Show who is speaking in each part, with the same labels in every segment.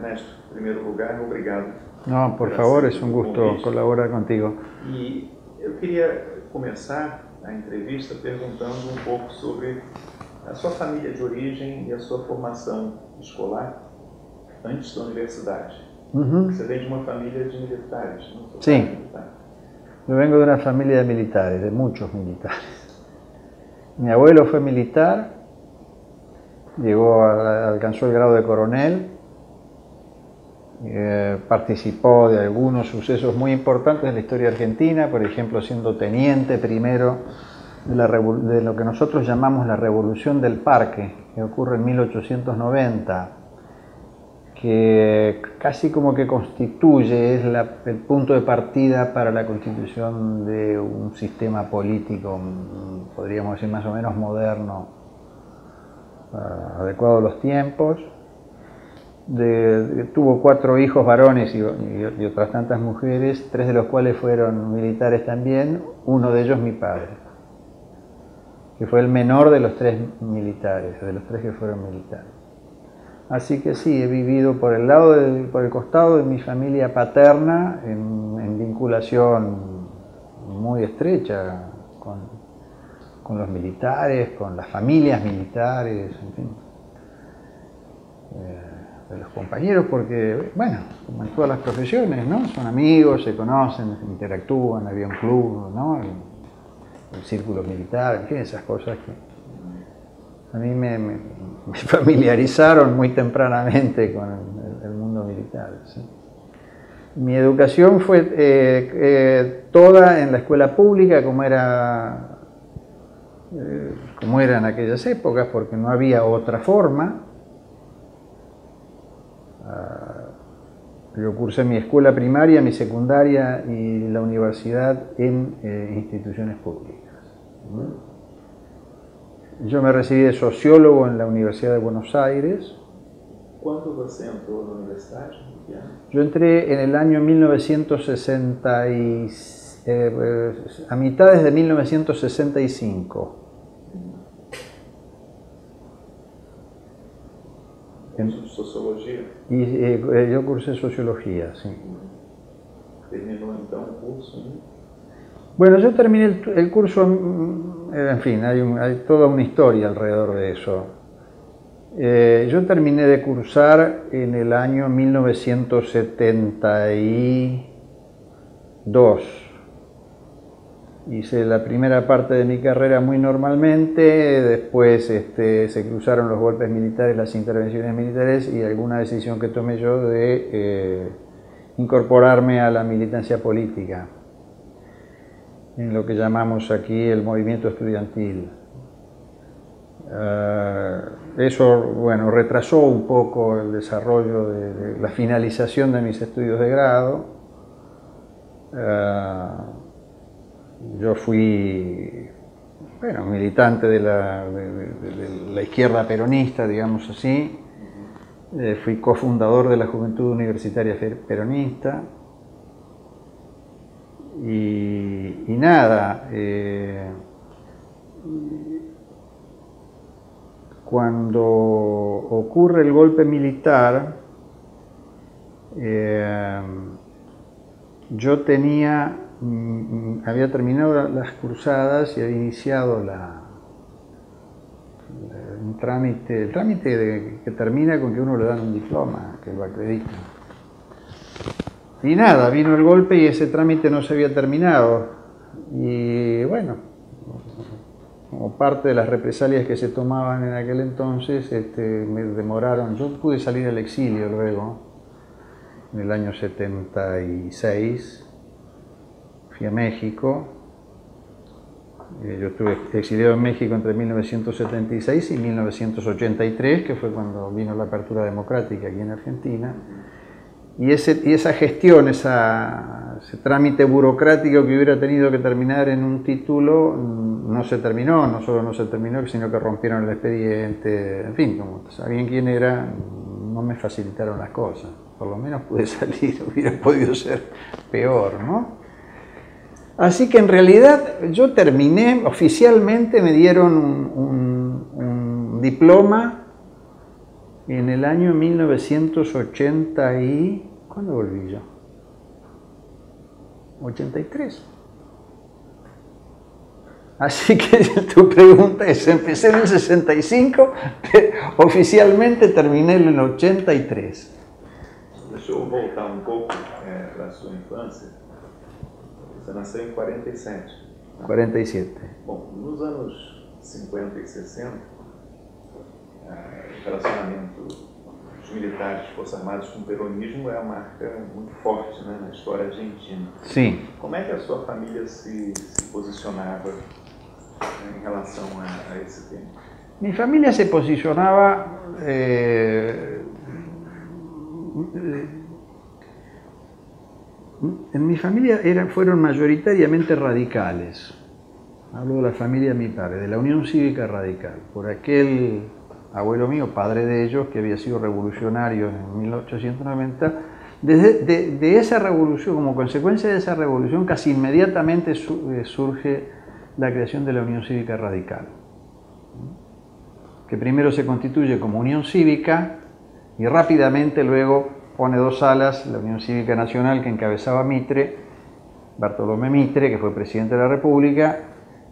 Speaker 1: Ernesto, en primer lugar, obrigado.
Speaker 2: No, por favor, es un gusto colaborar contigo.
Speaker 1: E eu queria começar a entrevista perguntando um pouco sobre a sua família de origem e a sua formação escolar antes da universidade. Você vem de uma família de militares, não?
Speaker 2: Sí, yo vengo de una familia de militares, de muchos militares. Mi abuelo fue militar, alcanzó el grado de coronel, participó de algunos sucesos muy importantes de la historia argentina, por ejemplo siendo teniente primero de lo que nosotros llamamos la Revolución del Parque, que ocurre en 1890, que casi como que constituye, es el punto de partida para la constitución de un sistema político, podríamos decir más o menos moderno, adecuado a los tiempos. Tuvo 4 hijos varones y otras tantas mujeres, 3 de los cuales fueron militares también, uno de ellos mi padre, que fue el menor de los 3 militares, de los 3 que fueron militares. Así que sí, he vivido por el costado de mi familia paterna en vinculación muy estrecha con los militares, con las familias militares, en fin, de los compañeros, porque, bueno, como en todas las profesiones, ¿no? Son amigos, se conocen, interactúan, había un club, ¿no? El círculo militar, en fin, esas cosas que a mí me familiarizaron muy tempranamente con el mundo militar. ¿Sí? Mi educación fue toda en la escuela pública, como era en aquellas épocas, porque no había otra forma. Yo cursé mi escuela primaria, mi secundaria y la universidad en instituciones públicas. Yo me recibí de sociólogo en la Universidad de Buenos Aires.
Speaker 1: ¿Cuándo usted entró a la universidad?
Speaker 2: Yo entré en el año 1960, a mitades de 1965.
Speaker 1: ¿En sociología?
Speaker 2: Y yo cursé sociología, sí.
Speaker 1: ¿Terminó entonces el curso?
Speaker 2: Bueno, yo terminé el curso, en fin, hay toda una historia alrededor de eso. Yo terminé de cursar en el año 1972. Hice la primera parte de mi carrera muy normalmente, después se cruzaron los golpes militares, las intervenciones militares y alguna decisión que tomé yo de incorporarme a la militancia política, en lo que llamamos aquí el movimiento estudiantil. Eso, bueno, retrasó un poco el desarrollo de la finalización de mis estudios de grado. Yo fui, bueno, militante de la izquierda peronista, digamos así. Fui cofundador de la Juventud Universitaria Peronista. Y nada, cuando ocurre el golpe militar, yo había terminado las cruzadas y había iniciado el trámite que termina con que uno le dan un diploma, que lo acredita. Y nada, vino el golpe y ese trámite no se había terminado. Y bueno, como parte de las represalias que se tomaban en aquel entonces, me demoraron. Yo pude salir al exilio luego, en el año 76. Fui a México. Yo estuve exiliado en México entre 1976 y 1983, que fue cuando vino la apertura democrática aquí en Argentina. Y esa gestión, ese trámite burocrático que hubiera tenido que terminar en un título, no se terminó, no solo no se terminó, sino que rompieron el expediente, en fin, como sabían quién era, no me facilitaron las cosas. Por lo menos pude salir, hubiera podido ser peor, ¿no? Así que en realidad yo terminé, oficialmente me dieron un diploma En el año 1980 y... ¿Cuándo volví yo? 83. Así que tu pregunta es, empecé en el 65, oficialmente terminé en el 83.
Speaker 1: Deixa eu voltar pouco para a sua infância. Você nasceu em 47.
Speaker 2: 47.
Speaker 1: Bom, nos anos 50 e 60, o relacionamento dos militares das Forças Armadas com o peronismo é uma marca muito forte, né, na história argentina.
Speaker 2: Sim.
Speaker 1: Como é que a sua família se posicionava em relação a esse tema?
Speaker 2: Mi familia se posicionaba en mi familia fueron mayoritariamente radicales. Hablo de la familia de mi padre, de la Unión Cívica Radical, por aquel abuelo mío, padre de ellos, que había sido revolucionario en 1890. De esa revolución, como consecuencia de esa revolución, casi inmediatamente surge la creación de la Unión Cívica Radical, que primero se constituye como Unión Cívica y rápidamente luego pone dos alas, la Unión Cívica Nacional, que encabezaba Mitre, Bartolomé Mitre, que fue presidente de la República,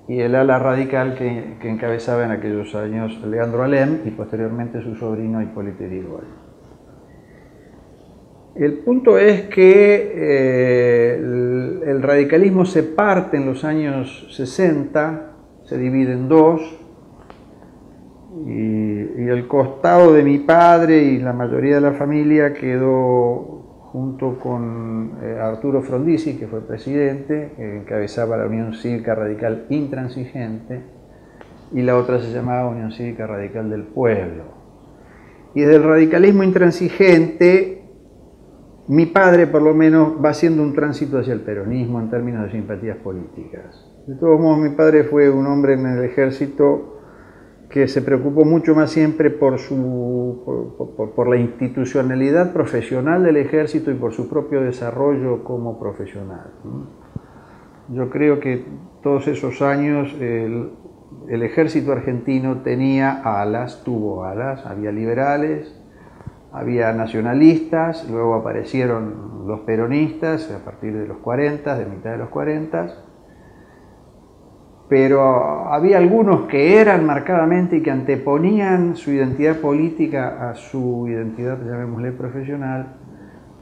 Speaker 2: y el ala radical que encabezaba en aquellos años Leandro Alem y posteriormente su sobrino Hipólito Yrigoyen. El punto es que el radicalismo se parte en los años 60, se divide en dos, y el costado de mi padre y la mayoría de la familia quedó junto con Arturo Frondizi, que fue presidente, que encabezaba la Unión Cívica Radical Intransigente, y la otra se llamaba Unión Cívica Radical del Pueblo. Y desde el radicalismo intransigente, mi padre por lo menos va haciendo un tránsito hacia el peronismo en términos de simpatías políticas. De todos modos, mi padre fue un hombre en el ejército que se preocupó mucho más siempre por la institucionalidad profesional del ejército y por su propio desarrollo como profesional. Yo creo que todos esos años el ejército argentino tuvo alas, había liberales, había nacionalistas, luego aparecieron los peronistas a partir de los 40, de mitad de los 40, pero había algunos que eran marcadamente y que anteponían su identidad política a su identidad, llamémosle, profesional,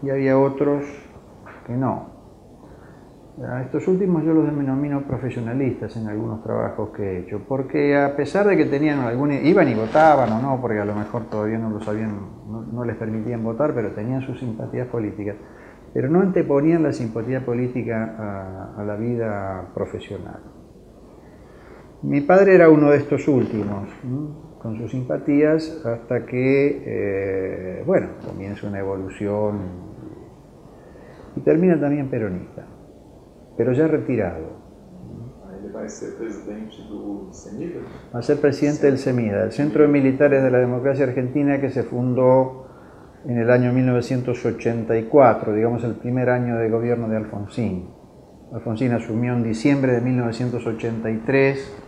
Speaker 2: y había otros que no. A estos últimos yo los denomino profesionalistas en algunos trabajos que he hecho, porque a pesar de que tenían iban y votaban o no, porque a lo mejor todavía no les permitían votar, pero tenían sus simpatías políticas, pero no anteponían la simpatía política a la vida profesional. Mi padre era uno de estos últimos, con sus simpatías, hasta que, comienza una evolución y termina también peronista, pero ya retirado.
Speaker 1: ¿Él va a ser presidente del CEMIDA?
Speaker 2: Va a ser presidente del CEMIDA, el Centro de Militares de la Democracia Argentina, que se fundó en el año 1984, digamos el primer año de gobierno de Alfonsín. Alfonsín asumió en diciembre de 1983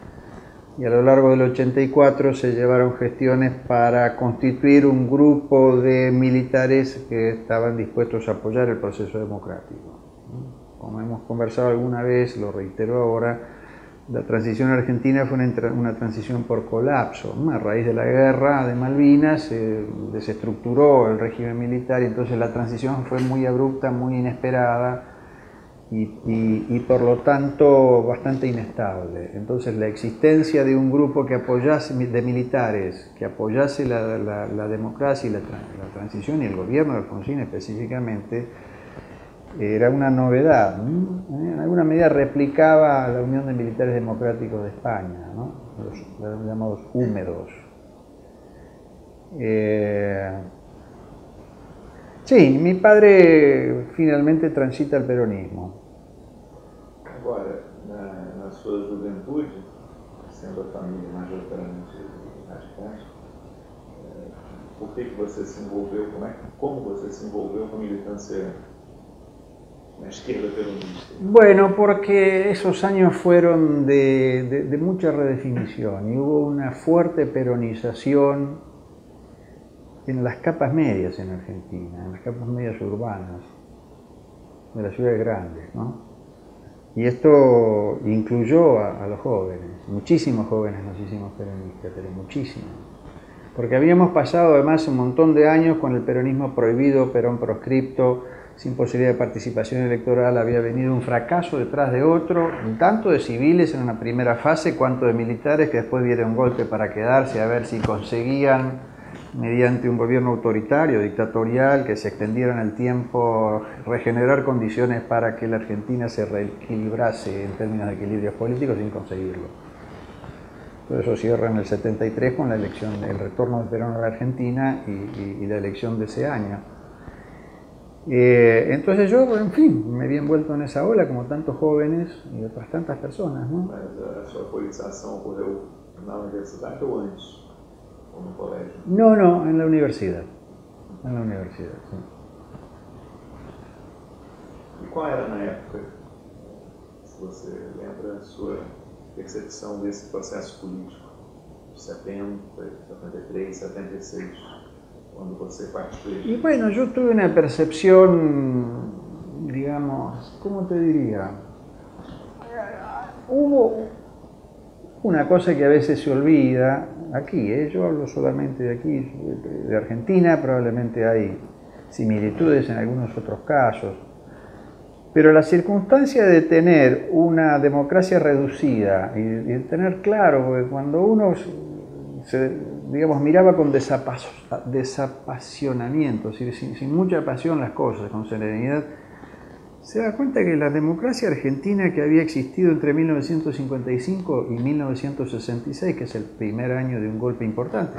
Speaker 2: y a lo largo del 84 se llevaron gestiones para constituir un grupo de militares que estaban dispuestos a apoyar el proceso democrático. Como hemos conversado alguna vez, lo reitero ahora, la transición argentina fue una transición por colapso. A raíz de la guerra de Malvinas se desestructuró el régimen militar y entonces la transición fue muy abrupta, muy inesperada, y por lo tanto bastante inestable. Entonces la existencia de un grupo que apoyase, de militares, que apoyase la democracia y la transición y el gobierno de Alfonsín específicamente, era una novedad, ¿no? En alguna medida replicaba a la Unión de Militares Democráticos de España, ¿no? Los llamados húmedos. Sí, mi padre finalmente transita al peronismo.
Speaker 1: Agora, na sua juventude, sendo a família majoritariamente radical, por que você se envolveu, como você se envolveu com a militância na izquierda peronista?
Speaker 2: Bueno, porque esos años fueron de mucha redefinición y hubo una fuerte peronización en las capas medias en Argentina, en las capas medias urbanas, de las ciudades grandes, ¿no? Y esto incluyó a los jóvenes, muchísimos jóvenes nos hicimos peronistas, pero muchísimos. Porque habíamos pasado además un montón de años con el peronismo prohibido, Perón proscripto, sin posibilidad de participación electoral, había venido un fracaso detrás de otro, tanto de civiles en una primera fase, cuanto de militares que después dieron un golpe para quedarse a ver si conseguían, mediante un gobierno autoritario, dictatorial, que se extendiera en el tiempo, regenerar condiciones para que la Argentina se reequilibrase en términos de equilibrios políticos sin conseguirlo. Todo eso cierra en el 73 con la elección, el retorno de Perón a la Argentina y la elección de ese año. Entonces yo, en fin, me vi envuelto en esa ola como tantos jóvenes y otras tantas personas, ¿no?
Speaker 1: Mas a sua politização ocorreu na universidade ou antes? ¿O no colegio?
Speaker 2: No, no, en la universidad. En la universidad, sí.
Speaker 1: E qual era na época, se você lembra, a sua percepção desse processo político? De 70, 73, 76, cuando você participó?
Speaker 2: Y bueno, yo tuve una percepción, digamos, ¿cómo te diría? Hubo una cosa que a veces se olvida, aquí, yo hablo solamente de aquí, de Argentina, probablemente hay similitudes en algunos otros casos, pero la circunstancia de tener una democracia reducida y de tener claro, porque cuando uno digamos, miraba con desapasionamiento, es decir, sin mucha pasión las cosas, con serenidad, se da cuenta que la democracia argentina que había existido entre 1955 y 1966, que es el primer año de un golpe importante,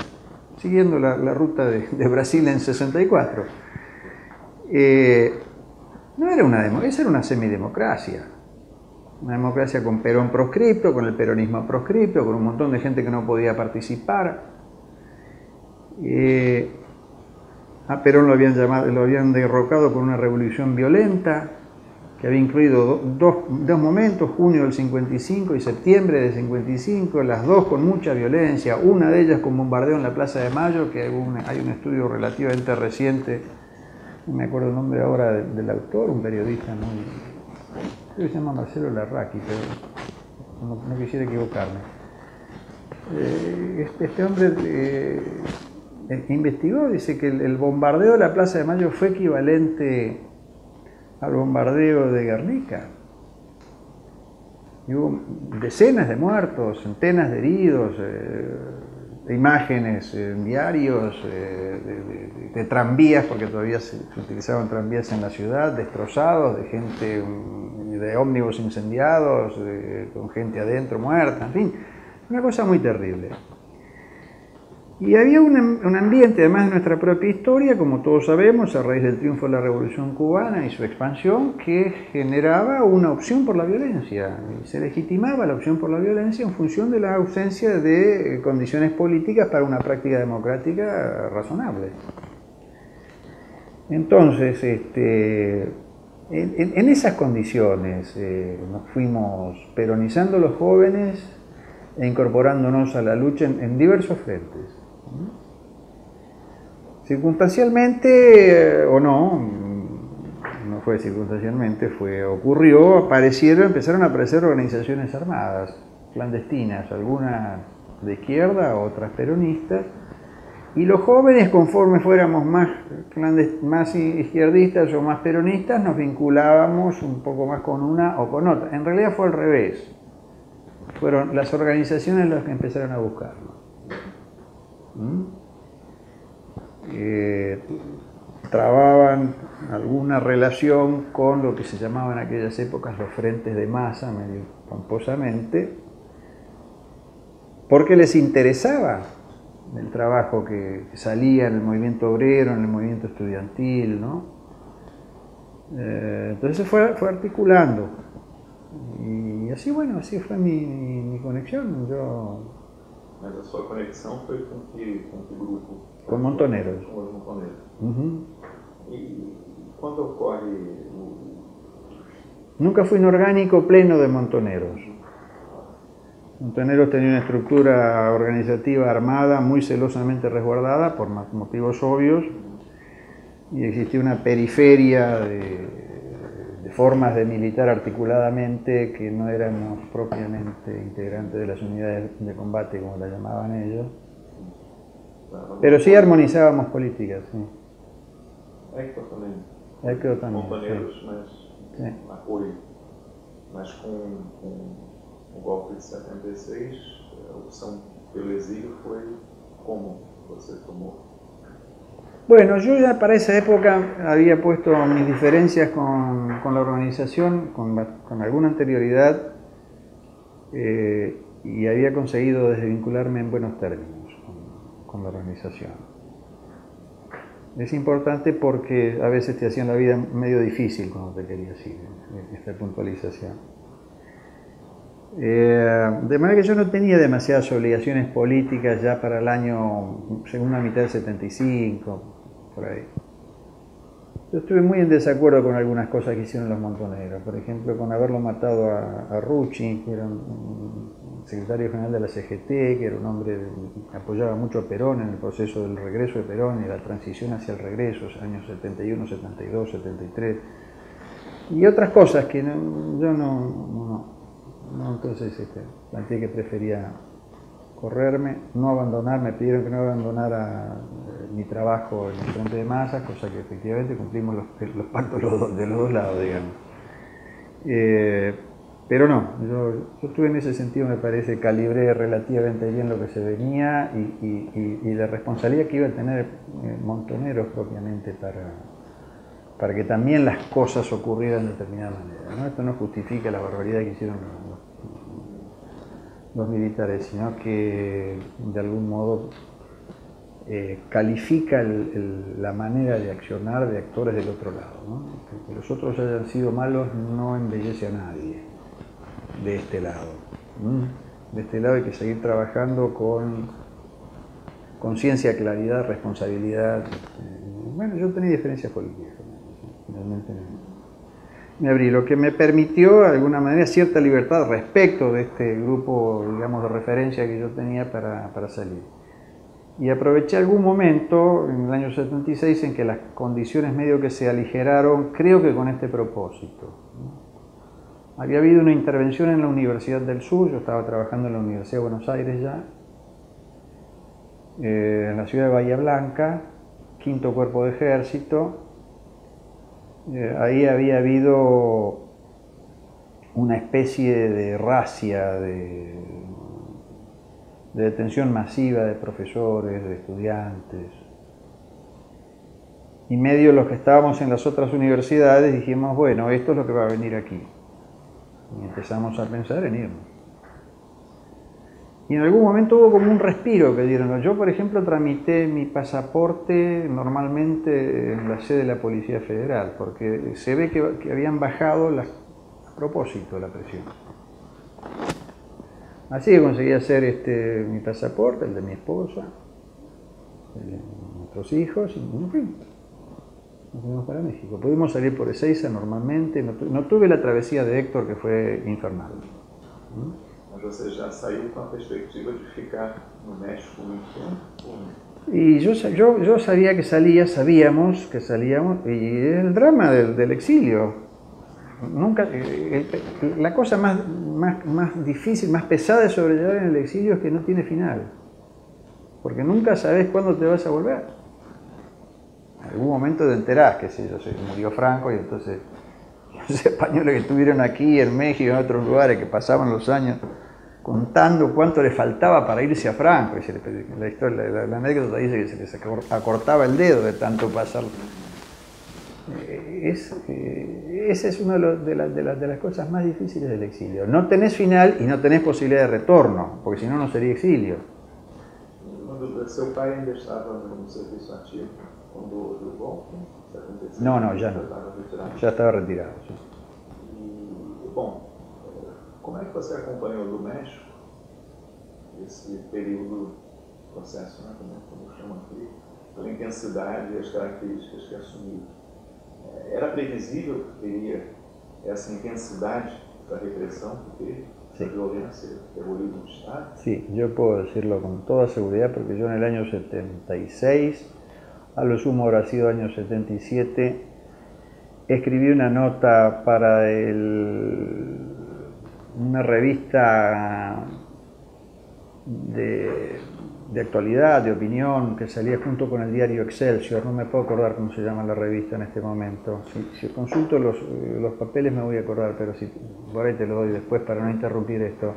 Speaker 2: siguiendo la ruta de Brasil en 64, no era una democracia, esa era una semidemocracia. Una democracia con Perón proscripto, con el peronismo proscripto, con un montón de gente que no podía participar. A Perón lo habían derrocado con una revolución violenta que había incluido dos momentos, junio del 55 y septiembre del 55, las dos con mucha violencia, una de ellas con bombardeo en la Plaza de Mayo, que hay un estudio relativamente reciente, no me acuerdo el nombre ahora del autor, un periodista muy... creo que se llama Marcelo Larraqui, pero no quisiera equivocarme. Este hombre investigó, dice que el bombardeo de la Plaza de Mayo fue equivalente al bombardeo de Guernica. Y hubo decenas de muertos, centenas de heridos, imágenes en diarios de tranvías, porque todavía se utilizaban tranvías en la ciudad, destrozados, de gente, de ómnibus incendiados, con gente adentro muerta, en fin, una cosa muy terrible. Y había un ambiente, además de nuestra propia historia, como todos sabemos, a raíz del triunfo de la Revolución Cubana y su expansión, que generaba una opción por la violencia. Y se legitimaba la opción por la violencia en función de la ausencia de condiciones políticas para una práctica democrática razonable. Entonces, en esas condiciones nos fuimos peronizando los jóvenes e incorporándonos a la lucha en diversos frentes. Circunstancialmente o no fue circunstancialmente, empezaron a aparecer organizaciones armadas, clandestinas, algunas de izquierda, otras peronistas, y los jóvenes, conforme fuéramos más izquierdistas o más peronistas, nos vinculábamos un poco más con una o con otra. En realidad fue al revés, fueron las organizaciones las que empezaron a buscarlo. Trababan alguna relación con lo que se llamaban en aquellas épocas los frentes de masa, medio pomposamente, porque les interesaba el trabajo que salía en el movimiento obrero, en el movimiento estudiantil, ¿no? Entonces se fue articulando. Y así, bueno, así fue mi conexión.
Speaker 1: Mas a sua conexão foi com que grupo?
Speaker 2: Con Montoneros.
Speaker 1: Com os Montoneros.
Speaker 2: Uh-huh.
Speaker 1: E quando ocorre
Speaker 2: Nunca fui inorgánico pleno de Montoneros. Montoneros tenía una estructura organizativa armada muy celosamente resguardada por motivos obvios y existía una periferia de formas de militar articuladamente que no éramos propiamente integrantes de las unidades de combate como las llamaban ellos, pero sí armonizábamos políticas. Sí.
Speaker 1: Héctor também.
Speaker 2: Héctor também.
Speaker 1: Companheiros,
Speaker 2: Sí.
Speaker 1: mas
Speaker 2: Sí.
Speaker 1: apoio. Mas com o golpe de 76, a opção pelo exílio foi como você tomou?
Speaker 2: Bueno, yo ya para esa época había puesto mis diferencias con la organización con alguna anterioridad y había conseguido desvincularme en buenos términos con la organización. Es importante porque a veces te hacían la vida medio difícil cuando te querías ir, esta puntualización. De manera que yo no tenía demasiadas obligaciones políticas ya para el año, segunda mitad del 75, por ahí. Yo estuve muy en desacuerdo con algunas cosas que hicieron los Montoneros, por ejemplo, con haberlo matado a Rucci, que era un secretario general de la CGT, que era un hombre que apoyaba mucho a Perón en el proceso del regreso de Perón y la transición hacia el regreso, años 71, 72, 73, y otras cosas que yo no, entonces planteé que prefería correrme, no abandonar, me pidieron que no abandonara mi trabajo en el frente de masas, cosa que efectivamente cumplimos los pactos de los dos lados, digamos. Pero no, yo estuve en ese sentido, me parece, calibré relativamente bien lo que se venía y la responsabilidad que iba a tener Montoneros propiamente para que también las cosas ocurrieran de determinada manera, ¿no? Esto no justifica la barbaridad que hicieron los militares, sino que de algún modo califica la manera de accionar de actores del otro lado, ¿no? Que los otros hayan sido malos no embellece a nadie de este lado. De este lado hay que seguir trabajando con conciencia, claridad, responsabilidad. Bueno, yo tenía diferencias políticas, finalmente me abrí, lo que me permitió de alguna manera cierta libertad respecto de este grupo, digamos, de referencia que yo tenía para salir. Y aproveché algún momento, en el año 76, en que las condiciones medio que se aligeraron, creo que con este propósito. Había habido una intervención en la Universidad del Sur, yo estaba trabajando en la Universidad de Buenos Aires ya, en la ciudad de Bahía Blanca, quinto cuerpo de ejército. Ahí había habido una especie de racia, de detención masiva de profesores, de estudiantes. Y medio los que estábamos en las otras universidades dijimos, bueno, esto es lo que va a venir aquí. Y empezamos a pensar en irnos. Y en algún momento hubo como un respiro que dieron. Yo, por ejemplo, tramité mi pasaporte normalmente en la sede de la Policía Federal, porque se ve que habían bajado a propósito la presión. Así que conseguí hacer mi pasaporte, el de mi esposa, el de nuestros hijos, y nos fuimos para México. Pudimos salir por Ezeiza normalmente, no tuve la travesía de Héctor, que fue infernal.
Speaker 1: Mas você já saiu com a perspectiva de ficar no México muito tempo?
Speaker 2: Y yo sabía que sabíamos que salíamos, y el drama del exilio. Nunca, la cosa más difícil, más pesada de sobrellevar en el exilio es que no tiene final. Porque nunca sabes cuándo te vas a volver. En algún momento te enterás, que se murió Franco, y entonces los españoles que estuvieron aquí, en México, en otros lugares, que pasaban los años contando cuánto le faltaba para irse a Franco. La anécdota dice que se les acortaba el dedo de tanto pasar. Esa es una de las cosas más difíciles del exilio. No tenés final y no tenés posibilidad de retorno, porque si no, no sería exilio.
Speaker 1: Quando seu pai ainda estava no serviço ativo, quando houve o golpe?
Speaker 2: No, ya no. Ya estaba retirado. Sí.
Speaker 1: E, bom, como é que você acompanhou do México esse período, processo, né, como chama aqui, pela intensidade e as características que assumiu? Era previsível que teria essa intensidade da repressão que teve? essa violência que evoluiu no Estado?
Speaker 2: Sí, yo puedo decirlo con toda seguridad porque yo en el año 76, a lo sumo habrá sido año 77, escribí una nota para una revista de actualidad, de opinión, que salía junto con el diario Excelsior. No me puedo acordar cómo se llama la revista en este momento. Si consulto los papeles me voy a acordar, pero si por ahí te lo doy después para no interrumpir esto.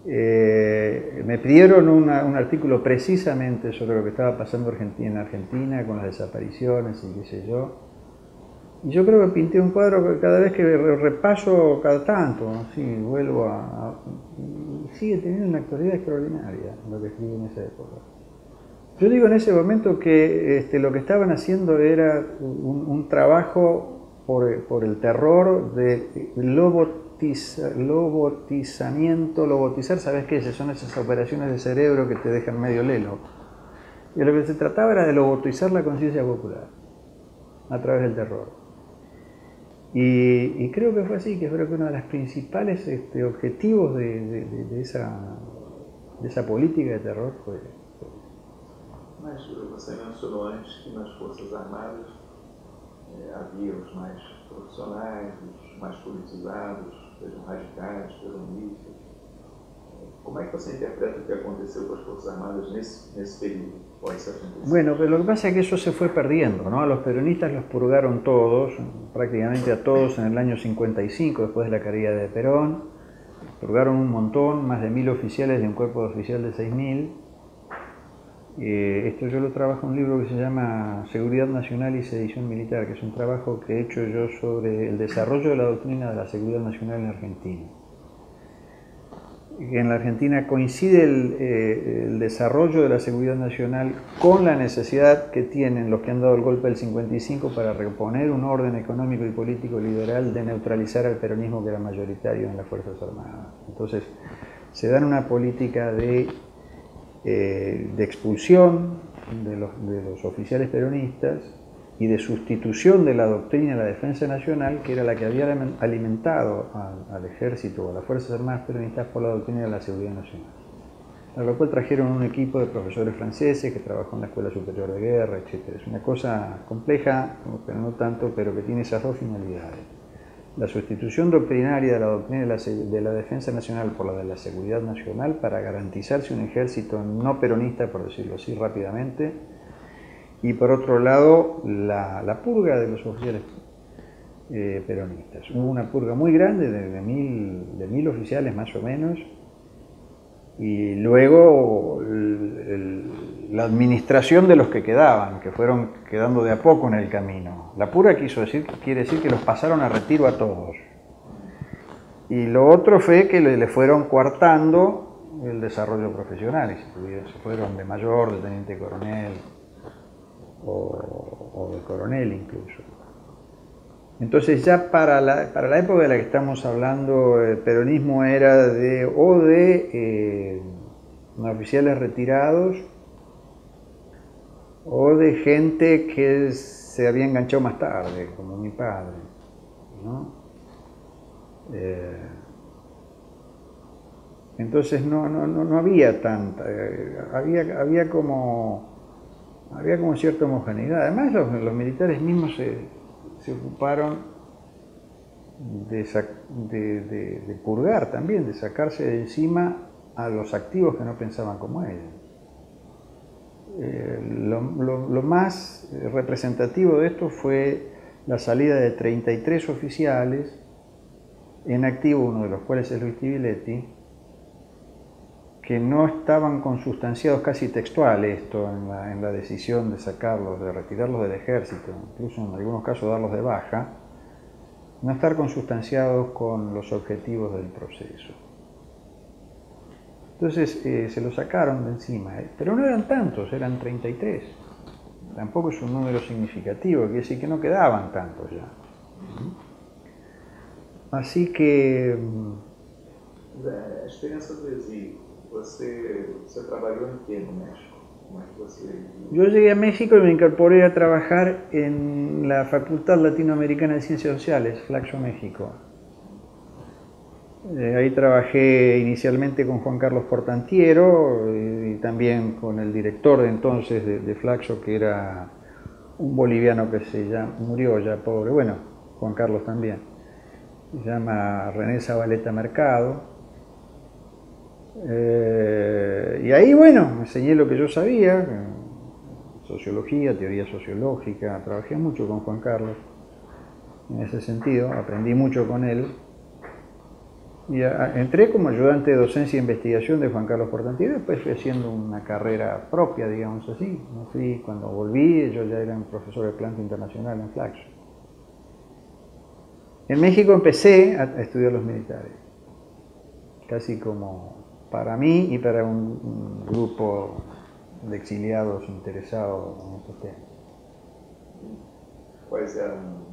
Speaker 2: Me pidieron un artículo precisamente sobre lo que estaba pasando en Argentina con las desapariciones y qué sé yo. Y yo creo que pinté un cuadro que cada vez que repaso cada tanto, sí, vuelvo sigue teniendo una actualidad extraordinaria lo que escribí en esa época. Yo digo en ese momento que lo que estaban haciendo era un trabajo por el terror de lobotizar, ¿sabes qué? Son esas operaciones de cerebro que te dejan medio lelo. Y lo que se trataba era de lobotizar la conciencia popular a través del terror. Y creo que fue así, que creo que uno de los principales objetivos de esa política de terror fue...
Speaker 1: Mas você mencionou antes que nas Forças Armadas havia os mais profissionais, os mais politizados, sejam radicais, peronistas. Como é que você interpreta o que aconteceu com as Forças Armadas nesse período?
Speaker 2: Bueno, pero lo que pasa es que eso se fue perdiendo, ¿no? A los peronistas los purgaron todos, prácticamente a todos en el año 55, después de la caída de Perón. Purgaron un montón, más de 1000 oficiales de un cuerpo de oficial de 6000. Esto yo lo trabajo en un libro que se llama Seguridad Nacional y Sedición Militar, que es un trabajo que he hecho yo sobre el desarrollo de la doctrina de la seguridad nacional en Argentina. En la Argentina coincide el desarrollo de la seguridad nacional con la necesidad que tienen los que han dado el golpe del 55 para reponer un orden económico y político liberal de neutralizar al peronismo que era mayoritario en las Fuerzas Armadas. Entonces se dan una política de expulsión de los oficiales peronistas y de sustitución de la doctrina de la defensa nacional, que era la que había alimentado al ejército o a las Fuerzas Armadas peronistas, por la doctrina de la seguridad nacional. A lo cual trajeron un equipo de profesores franceses que trabajó en la Escuela Superior de Guerra, etc. Es una cosa compleja, pero no tanto, pero que tiene esas dos finalidades. La sustitución doctrinaria de la doctrina de la defensa nacional por la de la seguridad nacional para garantizarse un ejército no peronista, por decirlo así rápidamente, y por otro lado la purga de los oficiales peronistas. Hubo una purga muy grande de 1000 oficiales más o menos, y luego la administración de los que quedaban, que fueron quedando de a poco en el camino. La purga quiere decir que los pasaron a retiro a todos. Y lo otro fue que le fueron coartando el desarrollo profesional, y se fueron de mayor, de teniente coronel, o de coronel incluso. Entonces ya para la época de la que estamos hablando, el peronismo era de oficiales retirados o de gente que se había enganchado más tarde, como mi padre, ¿no? Entonces no había tanta, había como cierta homogeneidad. Además los militares mismos se ocuparon de purgar también, de sacarse de encima a los activos que no pensaban como ellos. Lo más representativo de esto fue la salida de 33 oficiales en activo, uno de los cuales es Luis Tibiletti, que no estaban consustanciados, casi textual esto, en la decisión de sacarlos, de retirarlos del ejército, incluso en algunos casos darlos de baja, no estar consustanciados con los objetivos del proceso. Entonces se los sacaron de encima, pero no eran tantos, eran 33. Tampoco es un número significativo, quiere decir que no quedaban tantos ya. Así que...
Speaker 1: A experiência do exílio, você trabalhou em quê no México? Como é que você...
Speaker 2: Yo llegué a México y me incorporé a trabajar en la Facultad Latinoamericana de Ciencias Sociales, Flaxo, México. Ahí trabajé inicialmente con Juan Carlos Portantiero y también con el director de entonces de Flaxo, que era un boliviano que murió ya pobre, bueno, Juan Carlos también, se llama René Zabaleta Mercado. Y ahí, bueno, me enseñé lo que yo sabía, sociología, teoría sociológica, trabajé mucho con Juan Carlos en ese sentido, aprendí mucho con él. Y entré como ayudante de docencia e investigación de Juan Carlos Portantiero y después fui haciendo una carrera propia, digamos así. Cuando volví, yo ya era un profesor de planta internacional en Flaxo. En México empecé a estudiar los militares, casi como para mí y para un grupo de exiliados interesados en estos temas.
Speaker 1: Quais eram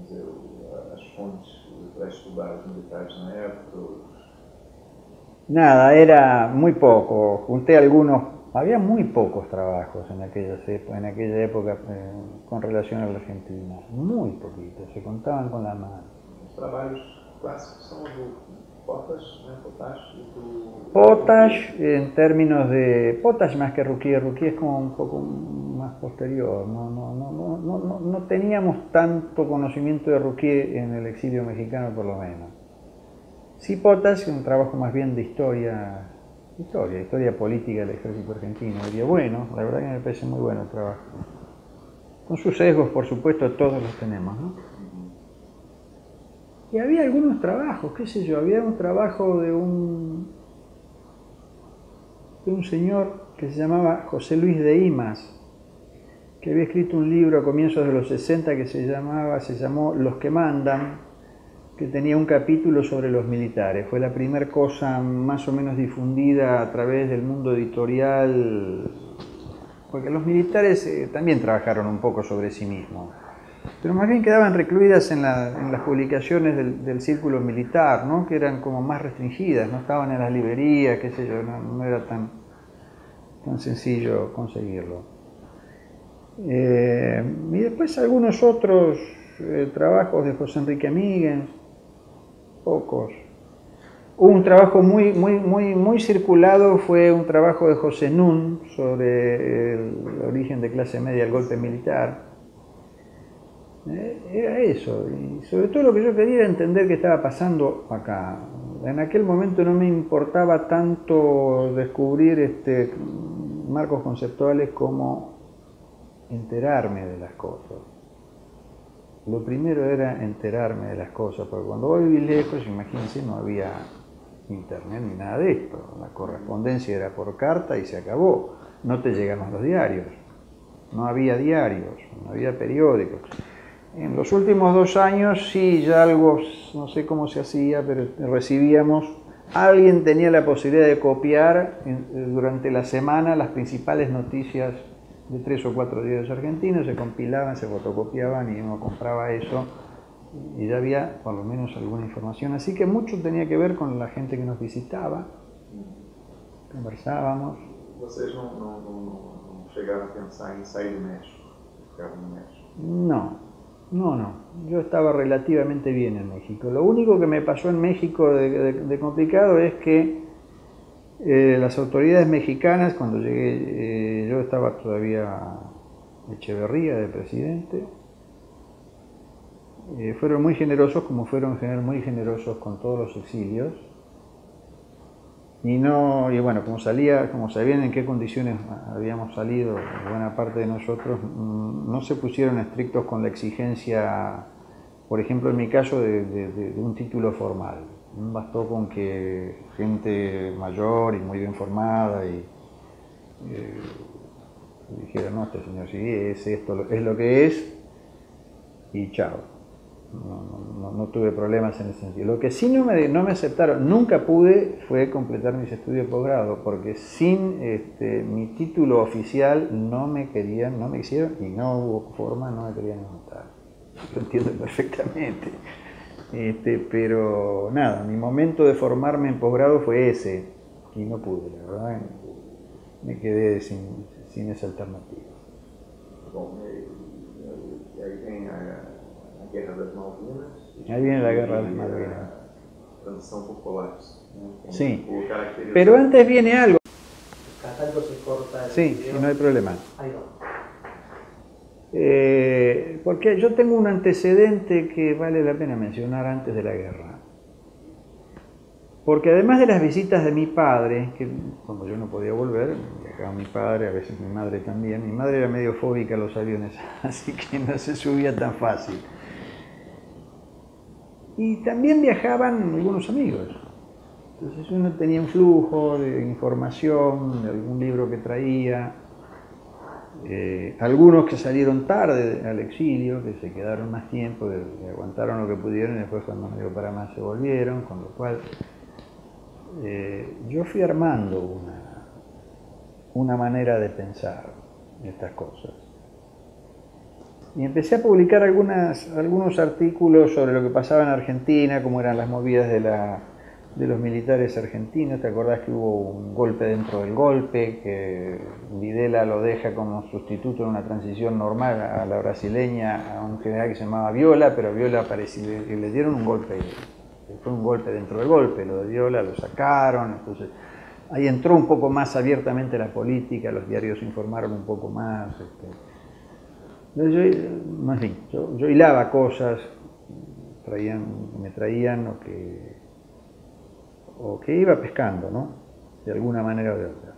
Speaker 1: as fontes para estudar os militares na época?
Speaker 2: Nada, era muy poco. Junté algunos, había muy pocos trabajos en aquella época con relación a la Argentina, muy poquitos, se contaban con la mano.
Speaker 1: Os trabalhos clássicos são do Potash, né? Potash e do...
Speaker 2: Potash, en términos de Potash más que Ruquier es como un poco más posterior. No teníamos tanto conocimiento de Ruquier en el exilio mexicano, por lo menos. Sí, Potash, un trabajo más bien de historia política del ejército argentino. Diría, bueno, la verdad que me parece muy bueno el trabajo. Con sus sesgos, por supuesto, todos los tenemos, ¿no? Y había algunos trabajos, qué sé yo, había un trabajo de un señor que se llamaba José Luis de Imas, que había escrito un libro a comienzos de los 60 que se llamó Los que mandan, que tenía un capítulo sobre los militares. Fue la primera cosa más o menos difundida a través del mundo editorial, porque los militares también trabajaron un poco sobre sí mismos, pero más bien quedaban recluidas en las publicaciones del círculo militar, ¿no? Que eran como más restringidas, no estaban en las librerías, qué sé yo, no era tan sencillo conseguirlo. Y después algunos otros trabajos de José Enrique Amíguez, pocos. Un trabajo muy circulado fue un trabajo de José Nun sobre el origen de clase media del golpe militar. Era eso, y sobre todo lo que yo quería era entender qué estaba pasando acá. En aquel momento no me importaba tanto descubrir marcos conceptuales como enterarme de las cosas. Lo primero era enterarme de las cosas, porque cuando voy lejos, imagínense, no había internet ni nada de esto. La correspondencia era por carta y se acabó. No te llegaban los diarios. No había diarios, no había periódicos. En los últimos 2 años sí, ya algo, no sé cómo se hacía, pero recibíamos, alguien tenía la posibilidad de copiar durante la semana las principales noticias de 3 o 4 diarios argentinos, se compilaban, se fotocopiaban y uno compraba eso y ya había por lo menos alguna información. Así que mucho tenía que ver con la gente que nos visitaba, conversábamos.
Speaker 1: Vocês não chegaram a pensar em sair do México? Ficaram no México?
Speaker 2: No. Yo estaba relativamente bien en México. Lo único que me pasó en México de complicado es que las autoridades mexicanas, cuando llegué, yo estaba todavía Echeverría de presidente, fueron muy generosos, como fueron en general muy generosos con todos los exilios. Y bueno, como sabían en qué condiciones habíamos salido, buena parte de nosotros, no se pusieron estrictos con la exigencia, por ejemplo, en mi caso, de un título formal. Bastó con que gente mayor y muy bien formada dijera, no, este señor sí es esto, es lo que es, y chao. No tuve problemas en ese sentido. Lo que sí no me aceptaron, nunca pude, fue completar mis estudios de posgrado, porque sin mi título oficial no me hicieron, y no hubo forma, no me querían anotar. Lo entiendo perfectamente. Pero nada, mi momento de formarme en posgrado fue ese, y no pude, la verdad, me quedé sin esa alternativa.
Speaker 1: Bom, e aí vem a Guerra das Malvinas.
Speaker 2: Ahí viene la Guerra de las Malvinas.
Speaker 1: transição por colapso.
Speaker 2: Sí, pero antes viene algo.
Speaker 3: Cataldo se corta.
Speaker 2: Sí, si no hay problema.
Speaker 3: Ahí va.
Speaker 2: Porque yo tengo un antecedente que vale la pena mencionar antes de la guerra. Porque además de las visitas de mi padre, que cuando yo no podía volver, viajaba mi padre, a veces mi madre también. Mi madre era medio fóbica a los aviones, así que no se subía tan fácil. Y también viajaban algunos amigos. Entonces uno tenía un flujo de información, de algún libro que traía. Algunos que salieron tarde al exilio, que se quedaron más tiempo, que aguantaron lo que pudieron y después cuando no dio para más se volvieron, con lo cual yo fui armando una manera de pensar estas cosas. Y empecé a publicar algunos artículos sobre lo que pasaba en Argentina, cómo eran las movidas de los militares argentinos. ¿Te acordás que hubo un golpe dentro del golpe, que Videla lo deja como sustituto en una transición normal a la brasileña, a un general que se llamaba Viola, pero Viola le dieron un golpe, fue un golpe dentro del golpe, lo de Viola lo sacaron, entonces ahí entró un poco más abiertamente la política, los diarios informaron un poco más. Yo hilaba cosas, me traían o que iba pescando, ¿no? De alguna manera o de otra.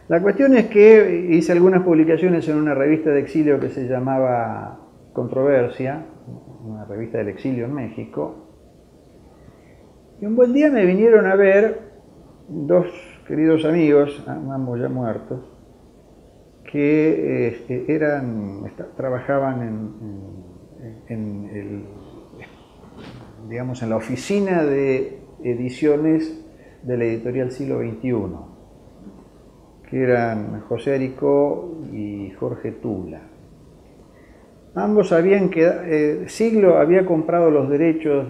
Speaker 2: La cuestión es que hice algunas publicaciones en una revista de exilio que se llamaba Controversia, una revista del exilio en México, y un buen día me vinieron a ver dos queridos amigos, ambos ya muertos, que trabajaban en la oficina de ediciones de la editorial Siglo XXI, que eran José Aricó y Jorge Tula. Ambos habían Siglo había comprado los derechos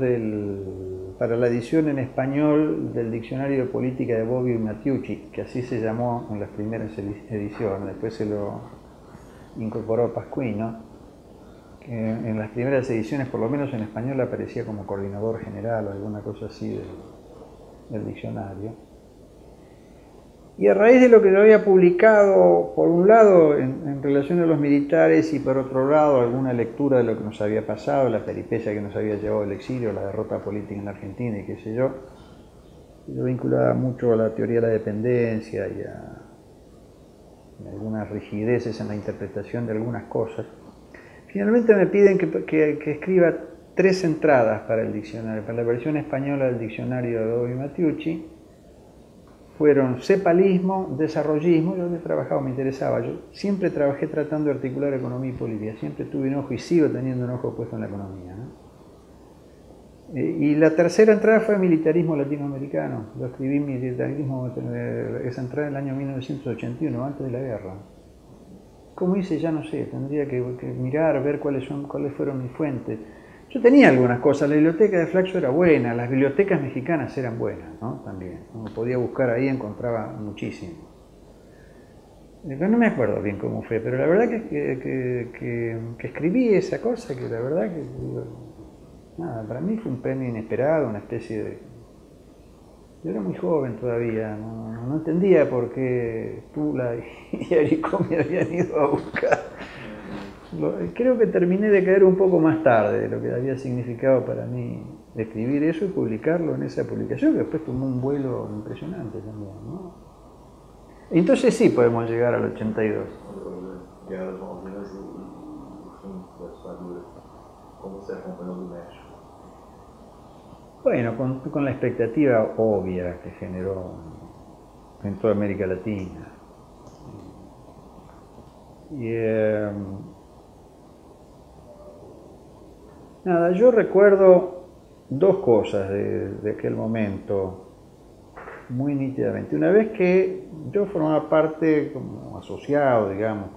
Speaker 2: para la edición en español del Diccionario de Política de Bobbio y Mattiucci, que así se llamó en las primeras ediciones, después se lo incorporó Pascuino, que en las primeras ediciones, por lo menos en español, aparecía como coordinador general o alguna cosa así del diccionario. Y a raíz de lo que yo había publicado, por un lado, en relación a los militares y por otro lado, alguna lectura de lo que nos había pasado, la peripecia que nos había llevado al exilio, la derrota política en la Argentina y qué sé yo vinculaba mucho a la teoría de la dependencia y a algunas rigideces en la interpretación de algunas cosas. Finalmente me piden que escriba 3 entradas para el diccionario, para la versión española del diccionario de Bobbio y Mattiucci. Fueron cepalismo, desarrollismo. Yo había trabajado, me interesaba. Yo siempre trabajé tratando de articular economía y política. Siempre tuve un ojo y sigo teniendo un ojo puesto en la economía, ¿no? Y la tercera entrada fue militarismo latinoamericano. Yo escribí militarismo, esa entrada en el año 1981, antes de la guerra. ¿Cómo hice? Ya no sé. Tendría que mirar, ver cuáles fueron mis fuentes. Yo tenía algunas cosas, la biblioteca de Flaxo era buena, las bibliotecas mexicanas eran buenas, ¿no? También, uno podía buscar ahí, encontraba muchísimo. No me acuerdo bien cómo fue, pero la verdad que escribí esa cosa, que la verdad que, nada, para mí fue un premio inesperado, una especie de... Yo era muy joven todavía, no entendía por qué Tula y Aricó me habían ido a buscar. Creo que terminé de caer un poco más tarde de lo que había significado para mí escribir eso y publicarlo en esa publicación, que después tomó un vuelo impresionante también, ¿no? Entonces sí podemos llegar al 82.
Speaker 1: Guerras Malvinas y o fim da ditadura. ¿Cómo se acompañó de México?
Speaker 2: Bueno, con la expectativa obvia que generó en toda América Latina. Y nada, yo recuerdo 2 cosas de aquel momento muy nítidamente. Una vez que yo formaba parte como asociado, digamos,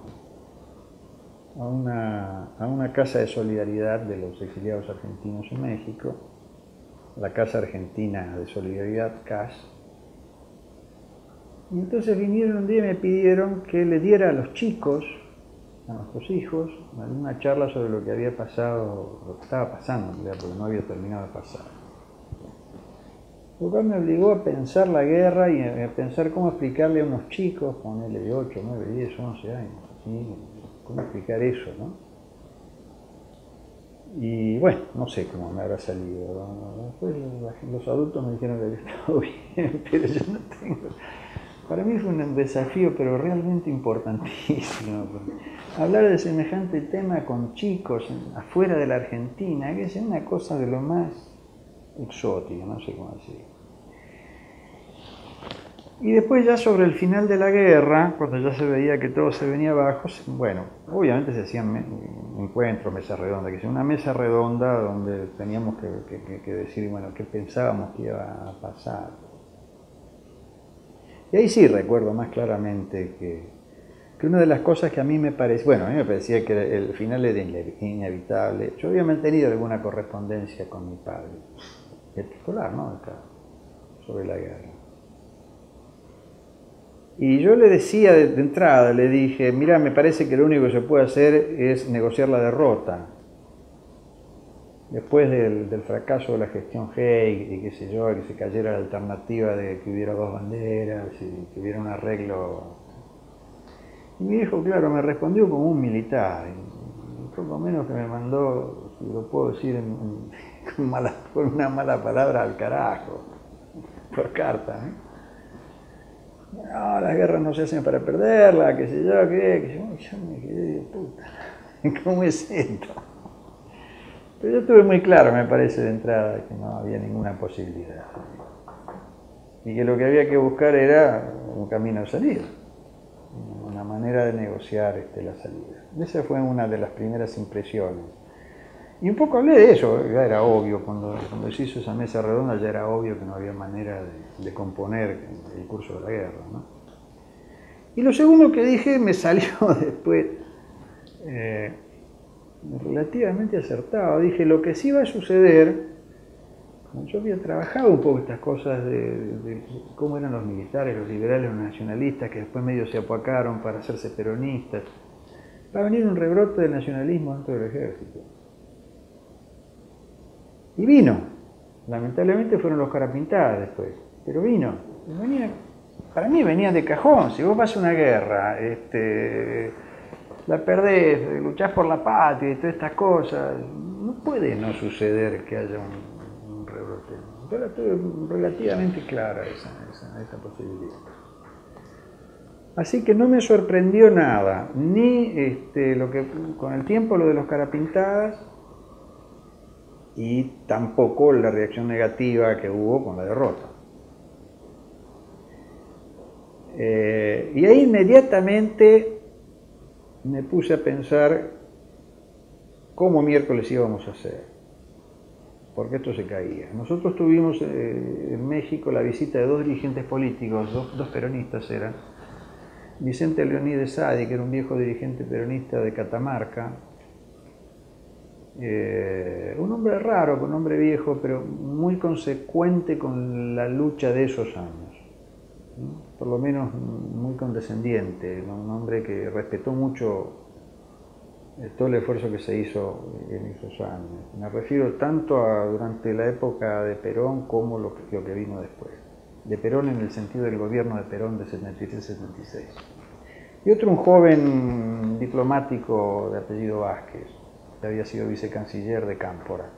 Speaker 2: a una casa de solidaridad de los exiliados argentinos en México, la Casa Argentina de Solidaridad, CAS. Y entonces vinieron un día y me pidieron que le diera a los chicos, a nuestros hijos, alguna charla sobre lo que había pasado, lo que estaba pasando, porque no había terminado de pasar. lo cual me obligó a pensar la guerra y a pensar cómo explicarle a unos chicos, ponele de 8, 9, 10, 11 años, ¿sí? Cómo explicar eso, ¿no? Y bueno, no sé cómo me habrá salido. Después los adultos me dijeron que había estado bien, pero yo no tengo... Para mí fue un desafío, pero realmente importantísimo. Hablar de semejante tema con chicos afuera de la Argentina, que es una cosa de lo más exótica, no sé cómo decir. Y después ya sobre el final de la guerra, cuando ya se veía que todo se venía abajo, bueno, obviamente se hacían encuentros, mesas redondas, que sea una mesa redonda donde teníamos que decir, bueno, qué pensábamos que iba a pasar. Y ahí sí recuerdo más claramente que una de las cosas que a mí me parecía, bueno, a mí me parecía que el final era inevitable. Yo había mantenido alguna correspondencia con mi padre, epistolar, ¿no? Acá, sobre la guerra. Y yo le decía de entrada, le dije, mira, me parece que lo único que se puede hacer es negociar la derrota. Después del fracaso de la gestión Haig y qué sé yo, que se cayera la alternativa de que hubiera dos banderas y que hubiera un arreglo. Y mi viejo, claro, me respondió como un militar, y poco menos que me mandó, si lo puedo decir con una mala palabra, al carajo, por carta, ¿eh? No, las guerras no se hacen para perderlas, qué sé yo, yo me quedé de puta, ¿cómo es esto? Pero yo tuve muy claro, me parece, de entrada, que no había ninguna posibilidad. Y que lo que había que buscar era un camino de salida, una manera de negociar la salida. Esa fue una de las primeras impresiones. Y un poco hablé de eso, ya era obvio, cuando se hizo esa mesa redonda ya era obvio que no había manera de componer el curso de la guerra, ¿no? Y lo segundo que dije me salió después relativamente acertado. Dije, lo que sí va a suceder, yo había trabajado un poco estas cosas de cómo eran los militares, los liberales, los nacionalistas, que después medio se apacaron para hacerse peronistas. Va a venir un rebrote del nacionalismo dentro del ejército. Y vino. Lamentablemente fueron los carapintadas después, pero vino. Para mí venía de cajón. Si vos vas a una guerra, la perdés, luchás por la patria y todas estas cosas, no puede no suceder que haya un rebrote. Yo la tuve relativamente clara esa posibilidad. Así que no me sorprendió nada, ni con el tiempo lo de los carapintadas, y tampoco la reacción negativa que hubo con la derrota. Y ahí inmediatamente me puse a pensar cómo miércoles íbamos a hacer, porque esto se caía. Nosotros tuvimos en México la visita de dos dirigentes políticos, dos peronistas eran, Vicente Leonides Sadi, que era un viejo dirigente peronista de Catamarca, un hombre raro, un hombre viejo, pero muy consecuente con la lucha de esos años, ¿no? Por lo menos muy condescendiente, ¿no? Un hombre que respetó mucho todo el esfuerzo que se hizo en esos años. Me refiero tanto a durante la época de Perón como lo que vino después. De Perón en el sentido del gobierno de Perón de 73-76. Y otro, un joven diplomático de apellido Vázquez, que había sido vicecanciller de Cámpora.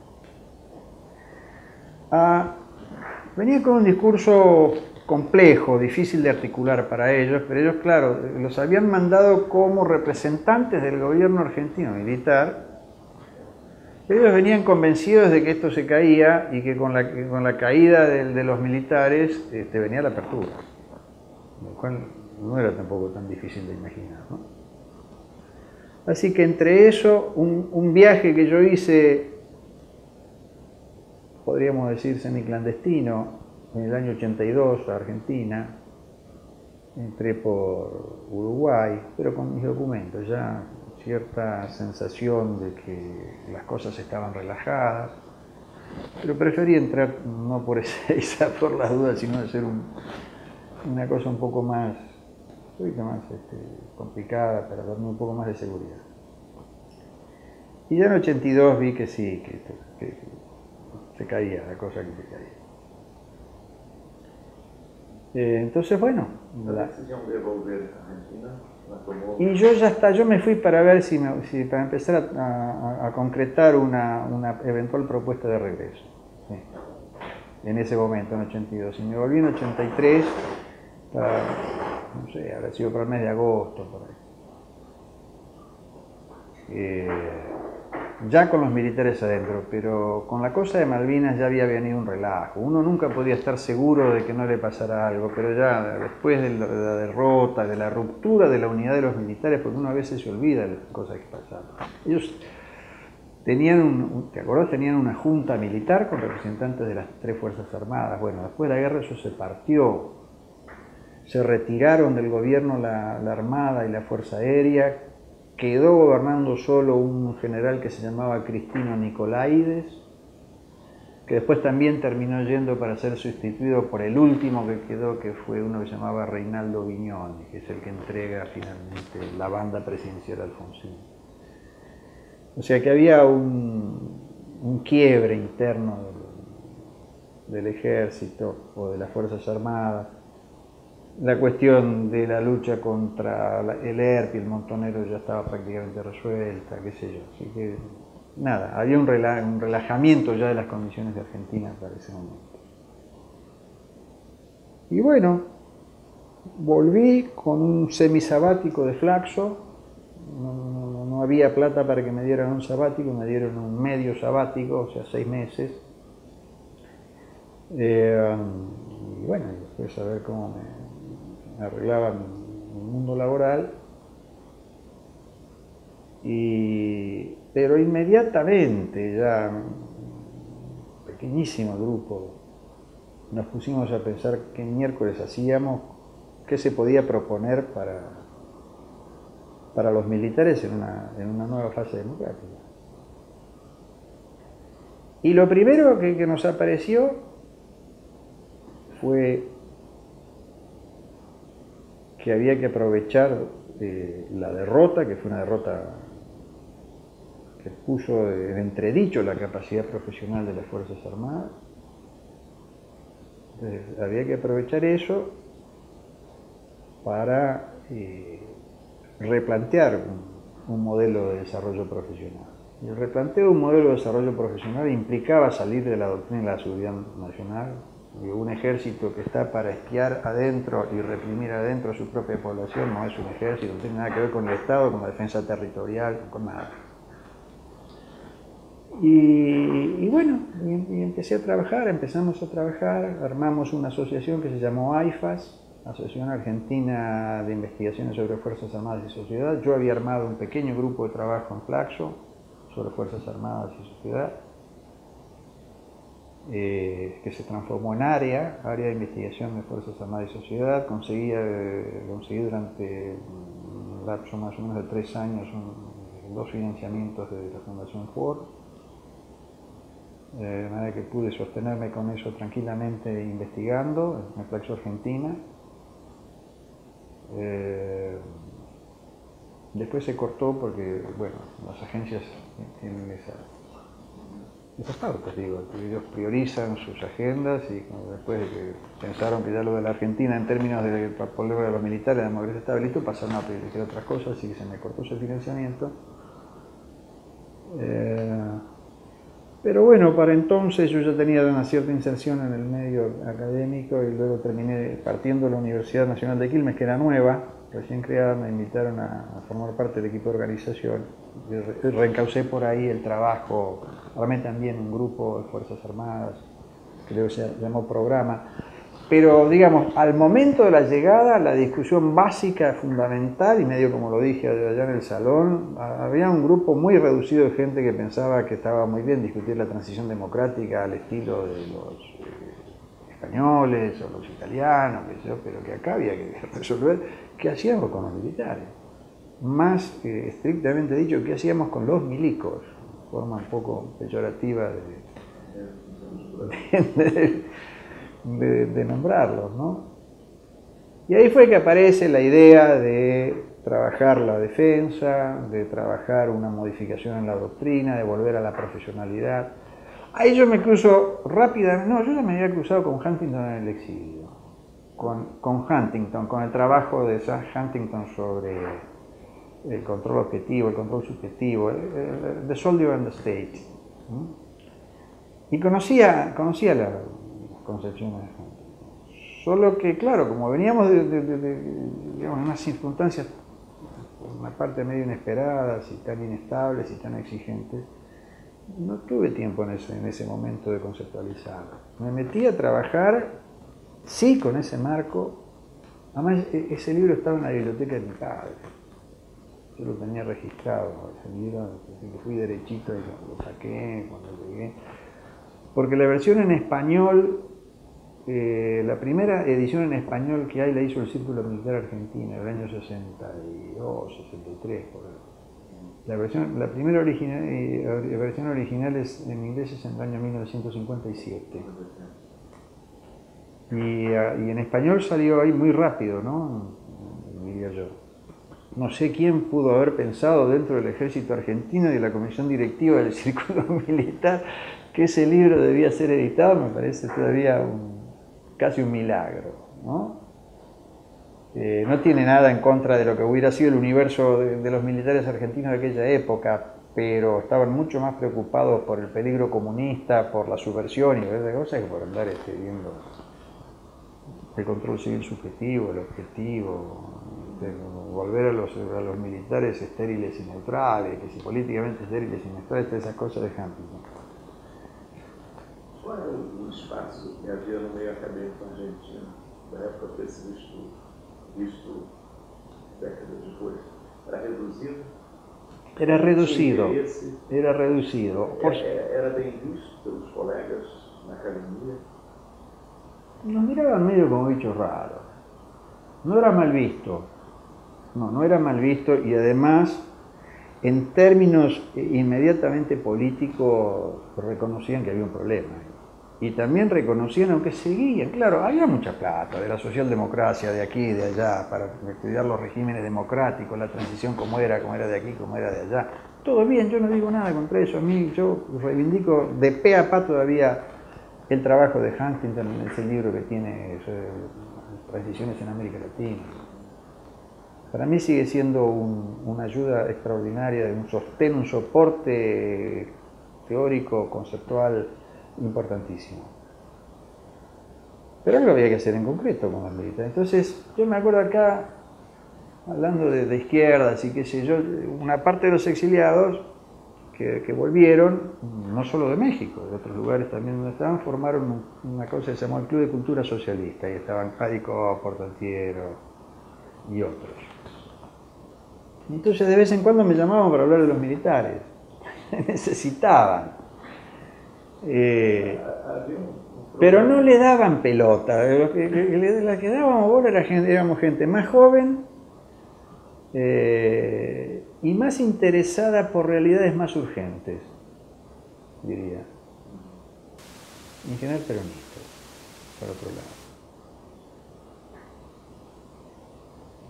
Speaker 2: Venía con un discurso complejo, difícil de articular para ellos, pero ellos, claro, los habían mandado como representantes del gobierno argentino militar. Ellos venían convencidos de que esto se caía y que con la caída de los militares venía la apertura, lo cual no era tampoco tan difícil de imaginar, ¿no? Así que entre eso, un viaje que yo hice, podríamos decir semiclandestino, en el año 82 a Argentina, entré por Uruguay, pero con mis documentos, ya cierta sensación de que las cosas estaban relajadas, pero preferí entrar no por esa por las dudas, sino de ser una cosa un poco más complicada, para darme un poco más de seguridad. Y ya en 82 vi que sí, que se caía, la cosa que se caía. Entonces, bueno.
Speaker 1: La decisión de volver a Argentina la tomó.
Speaker 2: Y yo me fui para ver si para empezar a concretar una eventual propuesta de regreso. Sí. En ese momento, en 82. Y me volví en 83, no sé, habrá sido para el mes de agosto, por ahí. Ya con los militares adentro, pero con la cosa de Malvinas ya había venido un relajo. Uno nunca podía estar seguro de que no le pasara algo, pero ya después de la derrota, de la ruptura de la unidad de los militares, porque uno a veces se olvida de las cosas que pasaban. Ellos tenían, ¿te acordás? Tenían una junta militar con representantes de las 3 Fuerzas Armadas. Bueno, después de la guerra eso se partió. Se retiraron del gobierno la Armada y la Fuerza Aérea. Quedó gobernando solo un general que se llamaba Cristino Nicolaides, que después también terminó yendo para ser sustituido por el último que quedó, que fue uno que se llamaba Reinaldo Viñoni, que es el que entrega finalmente la banda presidencial a Alfonsín. O sea que había un quiebre interno del ejército o de las Fuerzas Armadas. La cuestión de la lucha contra el ERP y el Montonero ya estaba prácticamente resuelta, qué sé yo. Así que, nada, había un relajamiento ya de las condiciones de Argentina para ese momento. Y bueno, volví con un semisabático de Flaxo. No había plata para que me dieran un sabático, me dieron un medio sabático, o sea, 6 meses. Y bueno, después a ver cómo me arreglaba mi mundo laboral, pero inmediatamente, ya un pequeñísimo grupo, nos pusimos a pensar qué miércoles hacíamos, qué se podía proponer para los militares en una nueva fase democrática. Y lo primero que nos apareció fue que había que aprovechar la derrota, que fue una derrota que puso en entredicho la capacidad profesional de las Fuerzas Armadas. Entonces, había que aprovechar eso para replantear un modelo de desarrollo profesional. Y el replanteo de un modelo de desarrollo profesional implicaba salir de la doctrina de la seguridad nacional. Un ejército que está para espiar adentro y reprimir adentro a su propia población no es un ejército, no tiene nada que ver con el Estado, con la defensa territorial, con nada. Y bueno, empezamos a trabajar, armamos una asociación que se llamó AIFAS, Asociación Argentina de Investigaciones sobre Fuerzas Armadas y Sociedad. Yo había armado un pequeño grupo de trabajo en Flaxo sobre Fuerzas Armadas y Sociedad, que se transformó en área de investigación de Fuerzas Armadas y Sociedad. Conseguí durante un lapso más o menos de 3 años 2 financiamientos de la Fundación Ford, de manera que pude sostenerme con eso tranquilamente investigando en Flaxo, Argentina. Después se cortó porque, bueno, las agencias tienen esas pautas, digo, que ellos priorizan sus agendas y después de que pensaron que ya lo de la Argentina en términos del problema de los militares, la democracia estaba listo, pasaron a priorizar otras cosas, así que se me cortó ese financiamiento. Pero bueno, para entonces yo ya tenía una cierta inserción en el medio académico y luego terminé partiendo de la Universidad Nacional de Quilmes, que era nueva, recién creada. Me invitaron a formar parte del equipo de organización y reencaucé por ahí el trabajo. Armé también un grupo de Fuerzas Armadas, creo que se llamó Programa. Pero, digamos, al momento de la llegada, la discusión básica, fundamental, y medio como lo dije allá en el salón, había un grupo muy reducido de gente que pensaba que estaba muy bien discutir la transición democrática al estilo de los españoles o los italianos, pero que acá había que resolver qué hacíamos con los militares. Más estrictamente dicho, qué hacíamos con los milicos, forma un poco peyorativa de nombrarlos, ¿no? Y ahí fue que aparece la idea de trabajar la defensa, de trabajar una modificación en la doctrina, de volver a la profesionalidad. Ahí yo me cruzo rápidamente, no, yo ya me había cruzado con Huntington en el exilio. con Huntington, con el trabajo de Huntington sobre el control objetivo, el control subjetivo, The Soldier and the State. Y conocía las concepciones de Huntington. Solo que, claro, como veníamos digamos, en unas circunstancias, por una parte medio inesperadas y tan inestables y tan exigentes, no tuve tiempo en ese momento de conceptualizar. Me metí a trabajar, sí, con ese marco. Además, ese libro estaba en la biblioteca de mi padre. Yo lo tenía registrado, ese libro, así que fui derechito y lo saqué cuando llegué. Porque la versión en español, la primera edición en español que hay la hizo el Círculo Militar Argentino en el año 62, 63, por ahí. La primera versión original en inglés es en el año 1957. Y en español salió ahí muy rápido, ¿no? Diría yo. No sé quién pudo haber pensado dentro del ejército argentino y de la comisión directiva del Círculo Militar que ese libro debía ser editado. Me parece todavía casi un milagro, ¿no? No tiene nada en contra de lo que hubiera sido el universo de los militares argentinos de aquella época, pero estaban mucho más preocupados por el peligro comunista, por la subversión y esas cosas que por andar viendo el control civil subjetivo, el objetivo, volver a los militares estériles y neutrales, que si políticamente estériles y neutrales, todas esas cosas de Huntington.
Speaker 1: Qual era o espaço que havia no meio acadêmico argentino da época desse visto décadas depois? Era reduzido?
Speaker 2: Era reducido. Era reducido.
Speaker 1: Era bem visto pelos colegas na academia?
Speaker 2: Nos miraban medio como bichos raros. No era mal visto. No era mal visto y además, en términos inmediatamente políticos, reconocían que había un problema. Y también reconocían, aunque seguían, claro, había mucha plata de la socialdemocracia, de aquí y de allá, para estudiar los regímenes democráticos, la transición como era de aquí, como era de allá. Todo bien, yo no digo nada contra eso. A mí, yo reivindico de pe a pa todavía el trabajo de Huntington en ese libro que tiene Transiciones en América Latina. Para mí sigue siendo una ayuda extraordinaria, un sostén, un soporte teórico, conceptual importantísimo. Pero algo había que hacer en concreto con los militares. Entonces, yo me acuerdo acá, hablando de izquierdas y qué sé yo, una parte de los exiliados que volvieron, no solo de México, de otros lugares también donde estaban, formaron una cosa que se llamó el Club de Cultura Socialista, y estaban Jádico, Portantiero y otros. Y entonces de vez en cuando me llamaban para hablar de los militares, necesitaban. Pero no le daban pelota, la que dábamos bola éramos gente más joven y más interesada por realidades más urgentes, diría. En general peronistas, por otro lado.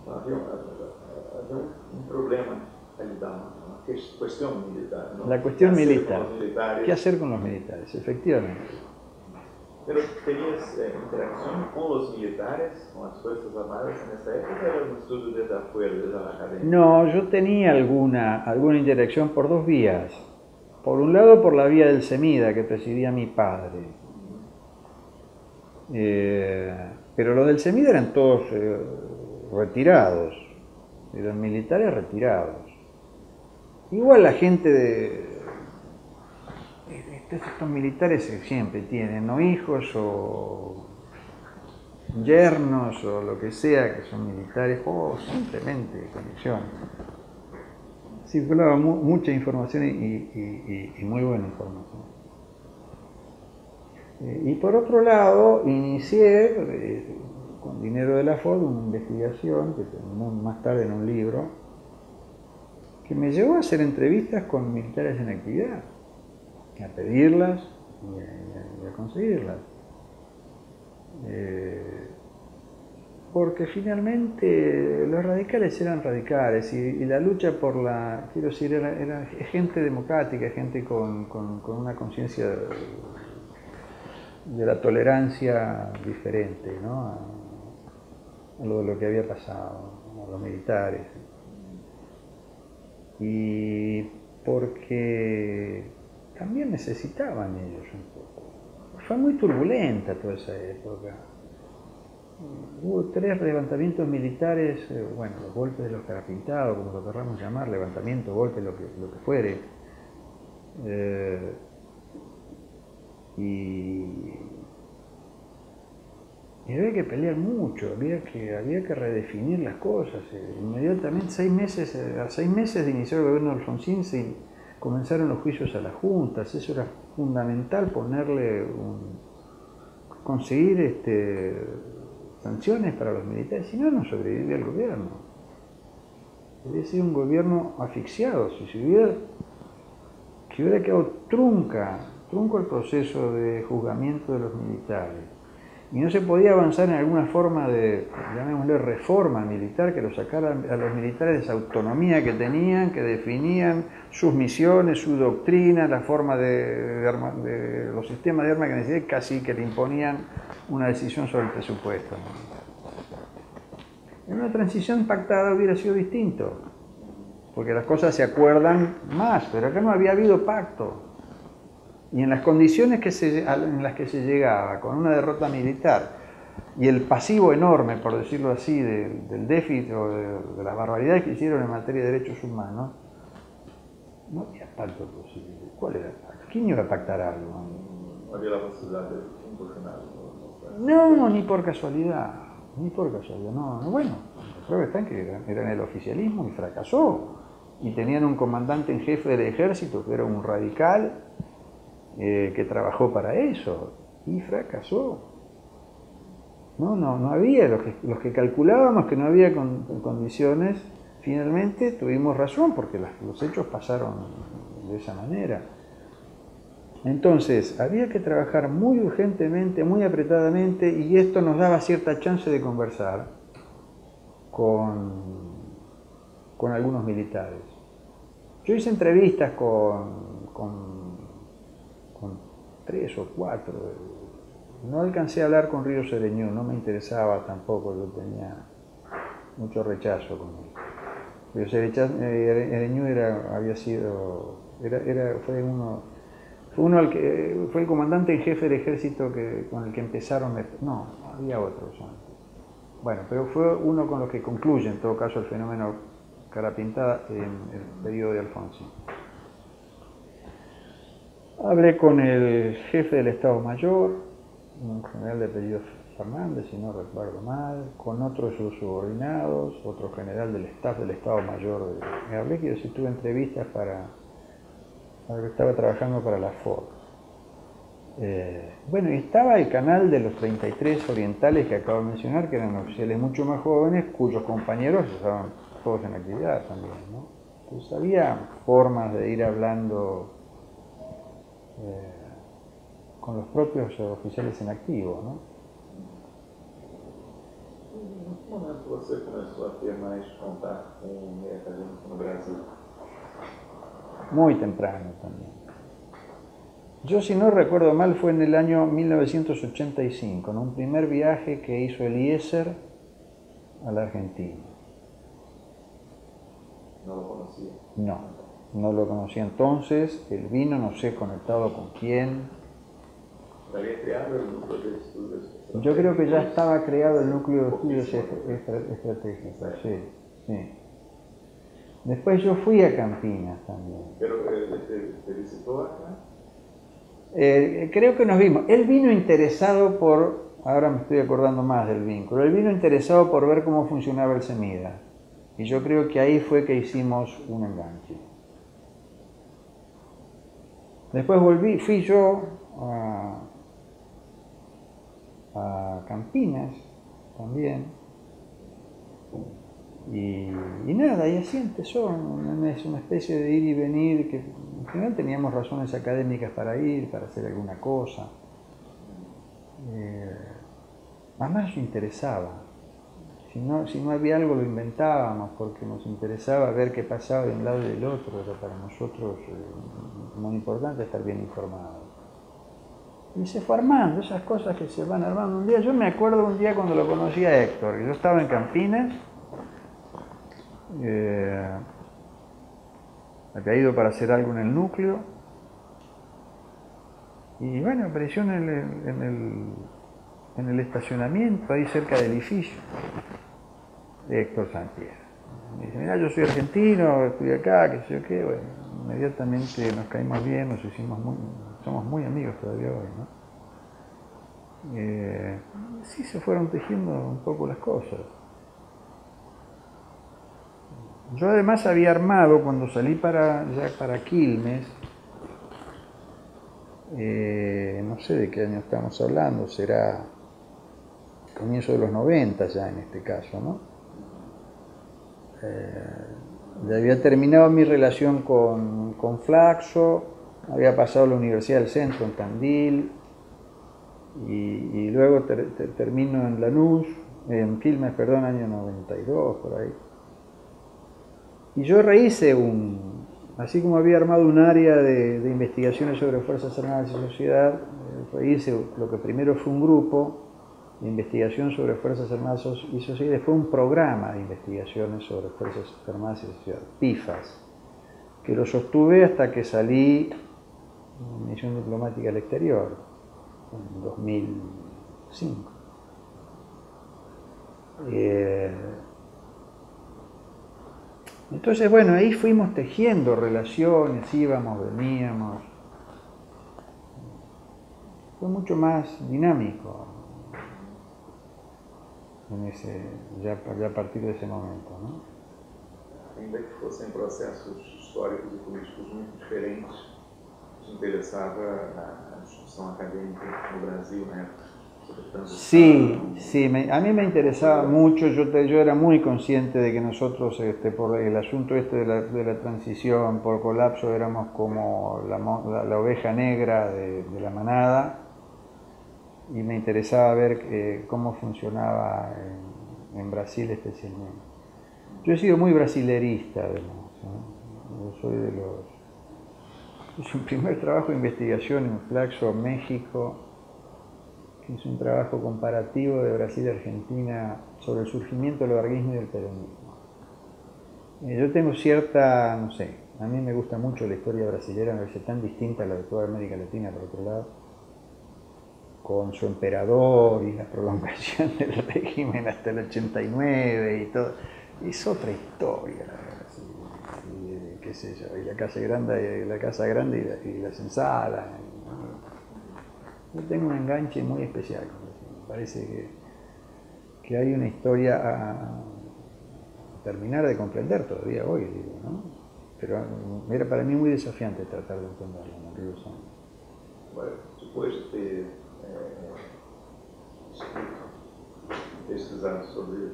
Speaker 1: Havia um problema a lidar, uma questão militar. ¿No?
Speaker 2: La cuestión militar. ¿Qué hacer con los militares? Efectivamente.
Speaker 1: Pero tenías interacción con los militares, con las Fuerzas Armadas en esa época, o era un estudio desde afuera, desde la academia?
Speaker 2: No, yo tenía alguna interacción por dos vías. Por un lado, por la vía del CEMIDA, que presidía mi padre. Pero los del CEMIDA eran todos retirados, eran militares retirados. Igual la gente estos militares siempre tienen o hijos o yernos o lo que sea que son militares o simplemente conexiones. Circulaba mucha información y muy buena información. Y por otro lado, inicié con dinero de la FOD una investigación que terminó más tarde en un libro que me llevó a hacer entrevistas con militares en actividad, a pedirlas y a conseguirlas. Porque finalmente los radicales eran radicales y la lucha por quiero decir, era gente democrática, gente con una conciencia de la tolerancia diferente, ¿no? lo que había pasado a los militares. Y porque también necesitaban ellos un poco. Fue muy turbulenta toda esa época. Hubo 3 levantamientos militares, bueno, los golpes de los carapintados, como lo querramos llamar, levantamiento, golpe, lo que fuere. Y había que pelear mucho, había que redefinir las cosas. Inmediatamente, a 6 meses de iniciar el gobierno de Alfonsín, comenzaron los juicios a las juntas. Eso era fundamental, conseguir sanciones para los militares, si no, no sobrevivía el gobierno. Debía ser un gobierno asfixiado. Si hubiera quedado trunco el proceso de juzgamiento de los militares, y no se podía avanzar en alguna forma de, llamémosle, reforma militar que lo sacara a los militares de esa autonomía que tenían, que definían sus misiones, su doctrina, la forma de los sistemas de armas que necesitaban, casi que le imponían una decisión sobre el presupuesto. En una transición pactada hubiera sido distinto, porque las cosas se acuerdan más, pero acá no había habido pacto. Y en las condiciones en las que se llegaba, con una derrota militar y el pasivo enorme, por decirlo así, del déficit o de las barbaridades que hicieron en materia de derechos humanos, no había pacto posible. ¿Cuál era el pacto? ¿Quién iba a pactar algo?
Speaker 1: No había la posibilidad de punto final.
Speaker 2: No, ni por casualidad. No. Bueno, la prueba está en que eran el oficialismo y fracasó. Y tenían un comandante en jefe del ejército que era un radical, que trabajó para eso y fracasó. No había, los que calculábamos que no había condiciones, finalmente tuvimos razón porque los hechos pasaron de esa manera. Entonces, había que trabajar muy urgentemente, muy apretadamente, y esto nos daba cierta chance de conversar con algunos militares. Yo hice entrevistas con 3 o 4. No alcancé a hablar con Ríos Ereñú, no me interesaba tampoco, yo tenía mucho rechazo con él. Ríos Ereñú fue el comandante en jefe del ejército con el que empezaron, no, había otros antes. Bueno, pero fue uno con los que concluye en todo caso el fenómeno Carapintada en el periodo de Alfonsín. Hablé con el jefe del Estado Mayor, un general de apellido Fernández, si no recuerdo mal, con otros de sus subordinados, otro general del staff del Estado Mayor. Me hablé que yo tuve entrevistas para que estaba trabajando para la Ford. Bueno, y estaba el canal de los 33 orientales que acabo de mencionar, que eran oficiales mucho más jóvenes, cuyos compañeros estaban todos en actividad también, ¿no? Entonces había formas de ir hablando con los propios oficiales en activo, ¿no?
Speaker 1: Em que momento você começou a ter mais contato com o meio acadêmico no Brasil?
Speaker 2: Muy temprano también. Yo, si no recuerdo mal, fue en el año 1985, en un primer viaje que hizo Eliezer a la Argentina.
Speaker 1: ¿No lo conocía?
Speaker 2: No lo conocía entonces. Él vino, no sé, conectado con quién.
Speaker 1: ¿Había creado el núcleo de estudios?
Speaker 2: Yo creo que ya estaba creado el núcleo de estudios estratégicos, sí. Después yo fui a Campinas también.
Speaker 1: ¿Pero te visitó acá?
Speaker 2: Creo que nos vimos. Él vino interesado ahora me estoy acordando más del vínculo, él vino interesado por ver cómo funcionaba el CEMIDA. Y yo creo que ahí fue que hicimos un enganche. Después fui yo a Campinas también. Y nada, y así empezó, es una especie de ir y venir, que en general teníamos razones académicas para ir, para hacer alguna cosa. Además nos interesaba. Si no había algo lo inventábamos, porque nos interesaba ver qué pasaba de un lado y del otro. Era para nosotros muy importante estar bien informados. Y se fue armando, esas cosas que se van armando. Un día, yo me acuerdo un día cuando lo conocí a Héctor, yo estaba en Campinas, había ido para hacer algo en el núcleo, y bueno, apareció en el estacionamiento, ahí cerca del edificio, de Héctor Santiago. Me dice, mira, yo soy argentino, estoy acá, qué sé yo qué. Bueno, inmediatamente nos caímos bien, somos muy amigos todavía hoy, ¿no? Sí se fueron tejiendo un poco las cosas. Yo además había armado, cuando salí ya para Quilmes, no sé de qué año estamos hablando, será comienzo de los 90 ya en este caso, ¿no? Ya había terminado mi relación con Flaxo, había pasado a la Universidad del Centro en Tandil, y luego termino en Lanús, en Quilmes, perdón, año 92, por ahí. Y yo rehice así como había armado un área de investigaciones sobre Fuerzas Armadas y Sociedad, rehice lo que primero fue un grupo de investigación sobre Fuerzas Armadas y Sociedad, y después un programa de investigaciones sobre Fuerzas Armadas y Sociedad, PIFAS, que lo sostuve hasta que salí en misión diplomática al exterior, en 2005. Entonces, bueno, ahí fuimos tejiendo relaciones, íbamos, veníamos. Fue mucho más dinámico ya a partir de ese momento, ¿no?
Speaker 1: Ainda que fossem processos históricos e políticos muito diferentes, te interessava a discussão acadêmica no Brasil na época?
Speaker 2: Sí, a mí me interesaba mucho, yo era muy consciente de que nosotros, por el asunto de la transición, por colapso, éramos como la oveja negra de la manada, y me interesaba ver cómo funcionaba en Brasil especialmente. Yo he sido muy brasilerista, además, ¿no? Yo soy hice un primer trabajo de investigación en Flaxo, México, que es un trabajo comparativo de Brasil y Argentina sobre el surgimiento del orguismo y del peronismo. Yo tengo cierta, no sé, a mí me gusta mucho la historia brasilera, me parece tan distinta a la de toda América Latina, por otro lado, con su emperador y la prolongación del régimen hasta el 89 y todo. Es otra historia, qué sé yo, y la Casa Grande y la Senzala. Yo tengo un enganche muy especial con eso. Me parece que hay una historia a terminar de comprender todavía hoy, digo, ¿no? Pero era para mí muy desafiante tratar de entenderlo en aquellos años.
Speaker 1: Agora, depois de ter pesquisado sobre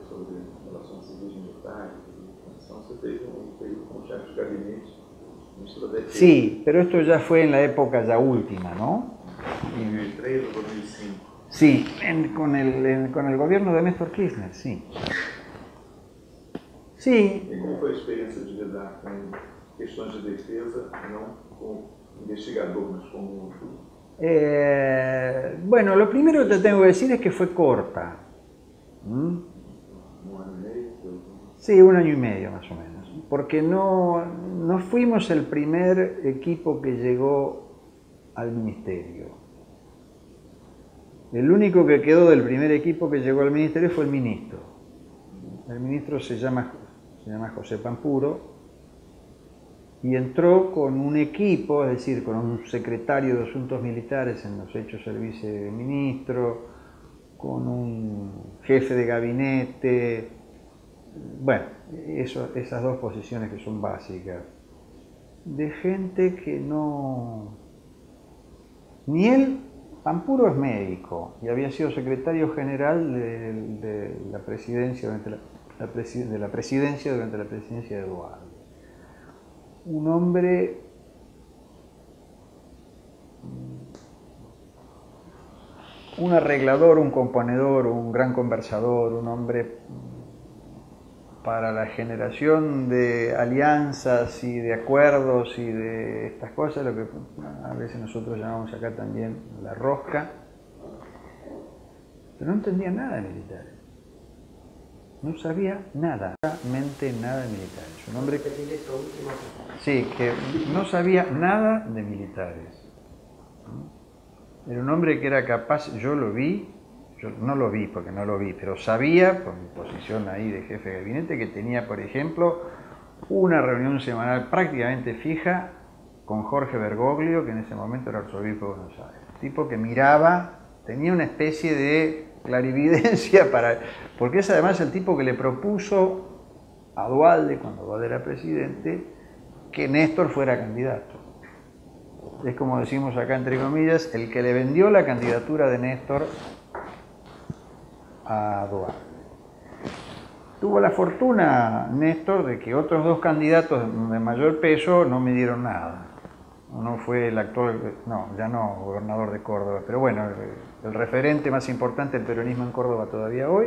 Speaker 1: relações civis militares e transição, você teve período como chefe de gabinete, ministro da Defesa.
Speaker 2: Sí, pero esto ya fue en la época ya última, ¿no?
Speaker 1: 2003 o 2005.
Speaker 2: Sí, con el gobierno de Néstor Kirchner, sí. Sí.
Speaker 1: E como foi a experiência de lidar com questões de defesa, não como investigador, mas como...
Speaker 2: Bueno, lo primero que te tengo que decir es que fue corta.
Speaker 1: Un año y medio.
Speaker 2: Sí, 1 año y medio más o menos. Porque no fuimos el primer equipo que llegó al ministerio. El único que quedó del primer equipo que llegó al ministerio fue el ministro. El ministro se llama José Pampuro, y entró con un equipo, es decir, con un secretario de Asuntos Militares en los hechos el viceministro, con un jefe de gabinete, bueno, esas dos posiciones que son básicas, de gente que no... Ni él, Pampuro es médico y había sido secretario general de la presidencia durante la presidencia de Eduardo. Un hombre un arreglador, un componedor, un gran conversador, un hombre para la generación de alianzas y de acuerdos y de estas cosas, lo que a veces nosotros llamamos acá también la rosca, pero no entendía nada de militares. No sabía nada, realmente nada de militares. Un hombre sí, que no sabía nada de militares. Era un hombre que era capaz, yo lo vi, yo no lo vi porque no lo vi, pero sabía, por mi posición ahí de jefe de gabinete, que tenía, por ejemplo, una reunión semanal prácticamente fija con Jorge Bergoglio, que en ese momento era arzobispo de Buenos Aires. Tipo que miraba, tenía una especie de clarividencia porque es además el tipo que le propuso a Duhalde, cuando Duhalde era presidente, que Néstor fuera candidato. Es como decimos acá entre comillas, el que le vendió la candidatura de Néstor a Duhalde. Tuvo la fortuna Néstor de que otros dos candidatos de mayor peso no me dieron nada. Uno fue el actual, ya no, gobernador de Córdoba, pero bueno, el referente más importante del peronismo en Córdoba todavía hoy,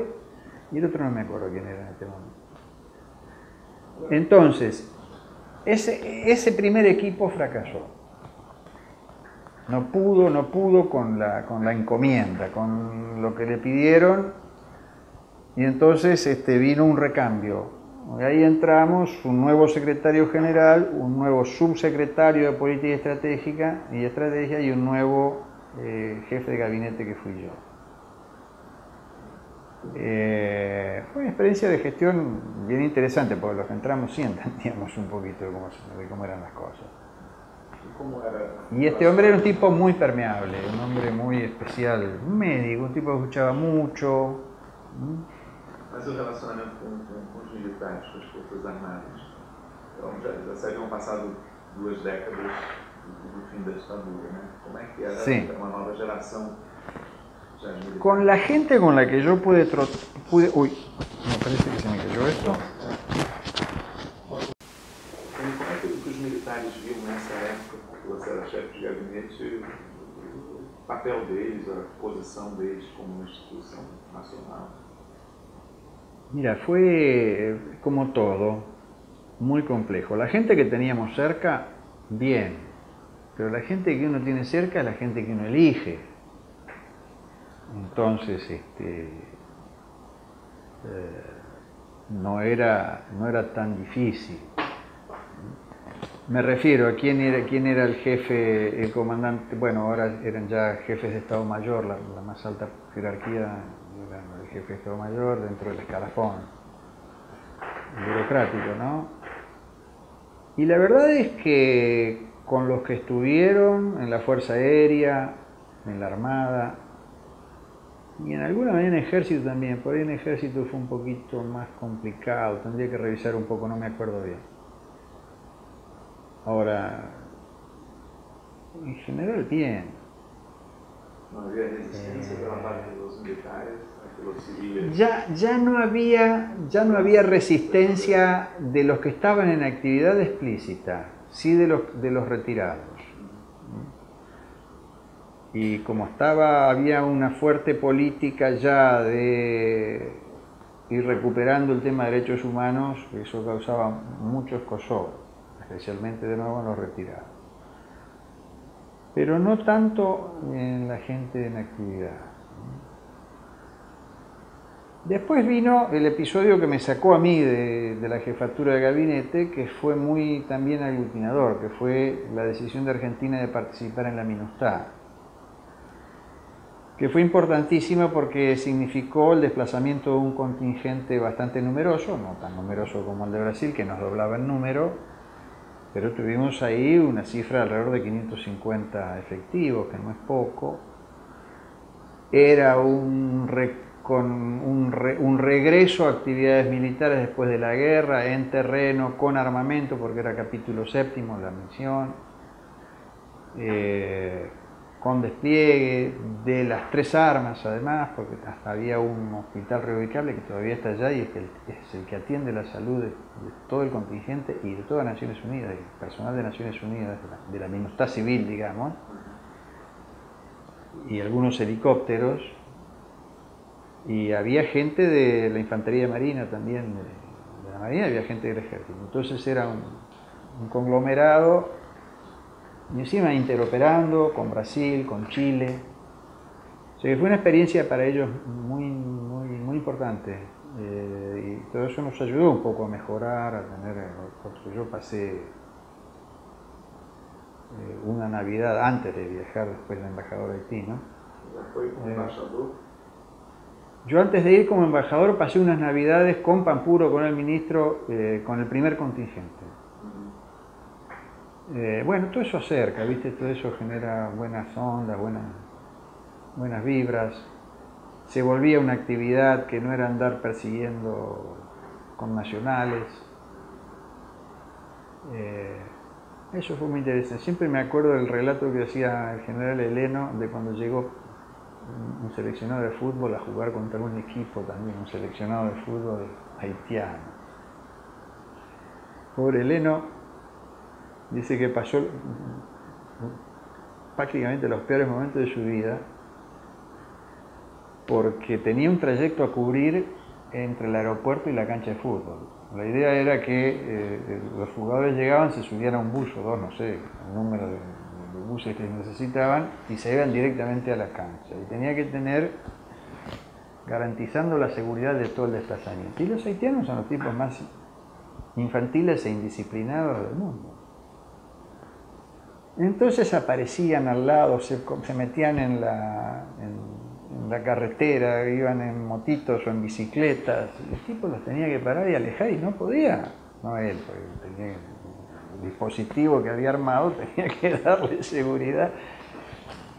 Speaker 2: y el otro no me acuerdo quién era en este momento. Entonces, ese primer equipo fracasó. No pudo con la encomienda, con lo que le pidieron, y entonces vino un recambio. Y ahí entramos un nuevo secretario general, un nuevo subsecretario de Política Estratégica y un nuevo jefe de gabinete que fui yo. Fue una experiencia de gestión bien interesante, porque los que entramos sí entendíamos un poquito de cómo eran las cosas. Y este hombre era un tipo muy permeable, un hombre muy especial, un médico, un tipo que escuchaba mucho.
Speaker 1: Mas o relacionamento com os militares, com as Forças Armadas, então já se haviam passado 2 décadas do fim da ditadura, né? Como é que era
Speaker 2: sí.
Speaker 1: Uma nova geração já militar?
Speaker 2: Con la gente con la que yo pude uy, me parece que se me cayó esto.
Speaker 1: Como é que os militares viam nessa época, que você era chefe de gabinete, o papel deles, a posição deles como uma instituição nacional?
Speaker 2: Mira, fue como todo, muy complejo. La gente que teníamos cerca, bien, pero la gente que uno tiene cerca es la gente que uno elige. Entonces, no era tan difícil. Me refiero a quién era el jefe, el comandante. Bueno, ahora eran ya jefes de Estado Mayor, la más alta jerarquía. El jefe de Estado Mayor dentro del escalafón burocrático, ¿no? Y la verdad es que con los que estuvieron en la Fuerza Aérea, en la Armada y en alguna manera en Ejército también, por ahí en Ejército fue un poquito más complicado, tendría que revisar un poco, no me acuerdo bien. Ahora, en general bien.
Speaker 1: No había resistencia de la parte de los militares a que los civiles...
Speaker 2: Ya no había resistencia de los que estaban en actividad explícita, sí de los retirados. Y como había una fuerte política ya de ir recuperando el tema de derechos humanos, eso causaba mucho escozor, especialmente de nuevo en los retirados. Pero no tanto en la gente en actividad. Después vino el episodio que me sacó a mí de la jefatura de gabinete, que fue muy también aglutinador, que fue la decisión de Argentina de participar en la MINUSTAH, que fue importantísima porque significó el desplazamiento de un contingente bastante numeroso, no tan numeroso como el de Brasil, que nos doblaba en número, pero tuvimos ahí una cifra de alrededor de 550 efectivos, que no es poco. Era un regreso a actividades militares después de la guerra, en terreno, con armamento, porque era capítulo séptimo la misión, con despliegue de las 3 armas además, porque hasta había un hospital reubicable que todavía está allá y es el que atiende la salud de todo el contingente y de toda Naciones Unidas, el personal de Naciones Unidas, de la MINUSTAH civil, digamos, y algunos helicópteros, y había gente de la Infantería Marina también, de la Marina, había gente del ejército. Entonces era un conglomerado, y encima interoperando con Brasil, con Chile. O sea que fue una experiencia para ellos muy importante. Y todo eso nos ayudó un poco a mejorar, a tener, porque yo pasé una Navidad antes de viajar después de embajador a Haití, ¿no?
Speaker 1: ¿Fue como embajador?
Speaker 2: Yo antes de ir como embajador pasé unas Navidades con Pampuro, con el ministro, con el primer contingente. Bueno, todo eso acerca, ¿viste? Todo eso genera buenas ondas, buenas vibras. Se volvía una actividad que no era andar persiguiendo con nacionales. Eso fue muy interesante. Siempre me acuerdo del relato que hacía el general Heleno de cuando llegó un seleccionado de fútbol a jugar contra un equipo también, un seleccionado de fútbol haitiano. Pobre Heleno, dice que pasó prácticamente los peores momentos de su vida porque tenía un trayecto a cubrir entre el aeropuerto y la cancha de fútbol. La idea era que los jugadores llegaban, se subían a un bus o dos, no sé, el número de buses que necesitaban, y se iban directamente a la cancha. Y tenía que tener, garantizando la seguridad de todo el desplazamiento. Y los haitianos son los tipos más infantiles e indisciplinados del mundo. Entonces aparecían al lado, se metían en la carretera, iban en motitos o en bicicletas. El tipo los tenía que parar y alejar y no podía. No él, porque tenía el dispositivo que había armado, tenía que darle seguridad.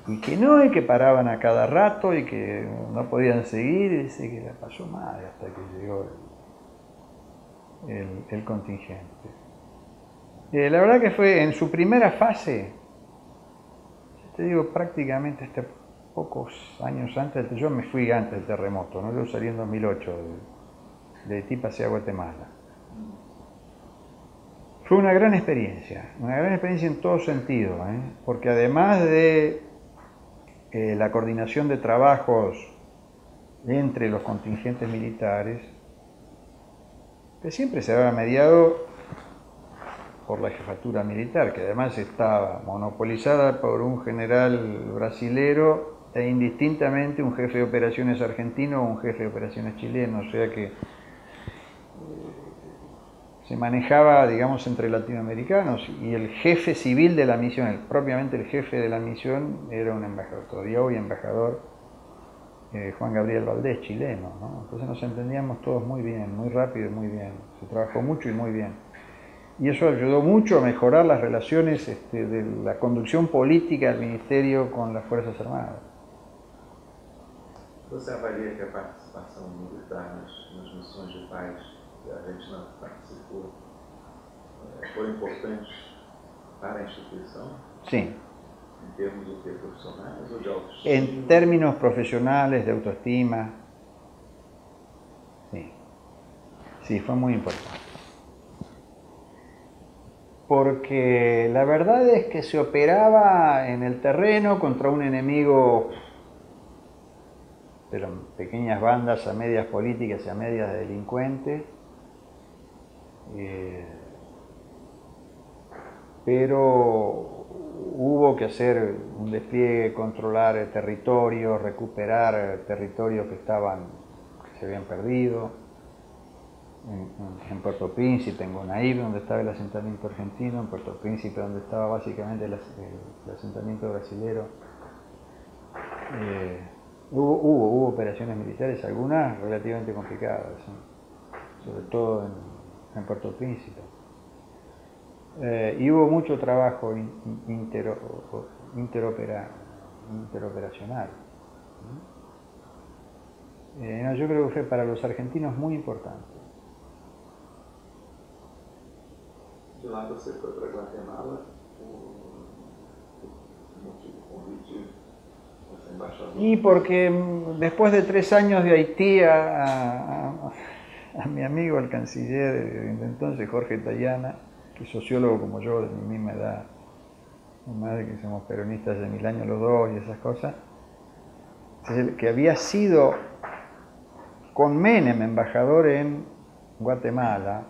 Speaker 2: Y que paraban a cada rato y que no podían seguir. Y dice que la pasó mal hasta que llegó el contingente. La verdad que fue en su primera fase, te digo prácticamente hasta pocos años antes, yo me fui antes del terremoto, ¿no? Yo salí en 2008 de Haití, pasé a Guatemala. Fue una gran experiencia en todo sentido, porque además de la coordinación de trabajos entre los contingentes militares, que siempre se había mediado por la jefatura militar, que además estaba monopolizada por un general brasilero e indistintamente un jefe de operaciones argentino o un jefe de operaciones chileno, o sea que se manejaba, digamos, entre latinoamericanos, y el jefe civil de la misión, propiamente el jefe de la misión, era un embajador, todavía hoy embajador, Juan Gabriel Valdés, chileno, ¿no? Entonces nos entendíamos todos muy bien, muy rápido y muy bien, se trabajó mucho y muy bien. Y eso ayudó mucho a mejorar las relaciones de la conducción política del Ministerio con las Fuerzas Armadas.
Speaker 1: Você avalia que a participação militar nas missões de paz que a Argentina participou foi importante para a instituição?
Speaker 2: Sí.
Speaker 1: ¿En términos de profesionales o de autoestima?
Speaker 2: En términos profesionales, de autoestima, sí. Sí, fue muy importante. Porque la verdad es que se operaba en el terreno contra un enemigo, pero en pequeñas bandas a medias políticas y a medias de delincuentes, pero hubo que hacer un despliegue, controlar territorios, recuperar territorios que se habían perdido. En Puerto Príncipe, en Gonaïves, donde estaba el asentamiento argentino, en Puerto Príncipe, donde estaba básicamente el asentamiento brasilero. Hubo operaciones militares, algunas relativamente complicadas, sobre todo en Puerto Príncipe. Y hubo mucho trabajo interoperacional. Yo creo que fue para los argentinos muy importante.
Speaker 1: De lá você foi para Guatemala por motivo convite dessa embaixadora?
Speaker 2: Y porque después de 3 años de Haití a mi amigo, el canciller de entonces, Jorge Tayana, que es sociólogo como yo, de mi misma edad, más de que somos peronistas de 1000 años los dos y esas cosas, que había sido con Menem embajador en Guatemala,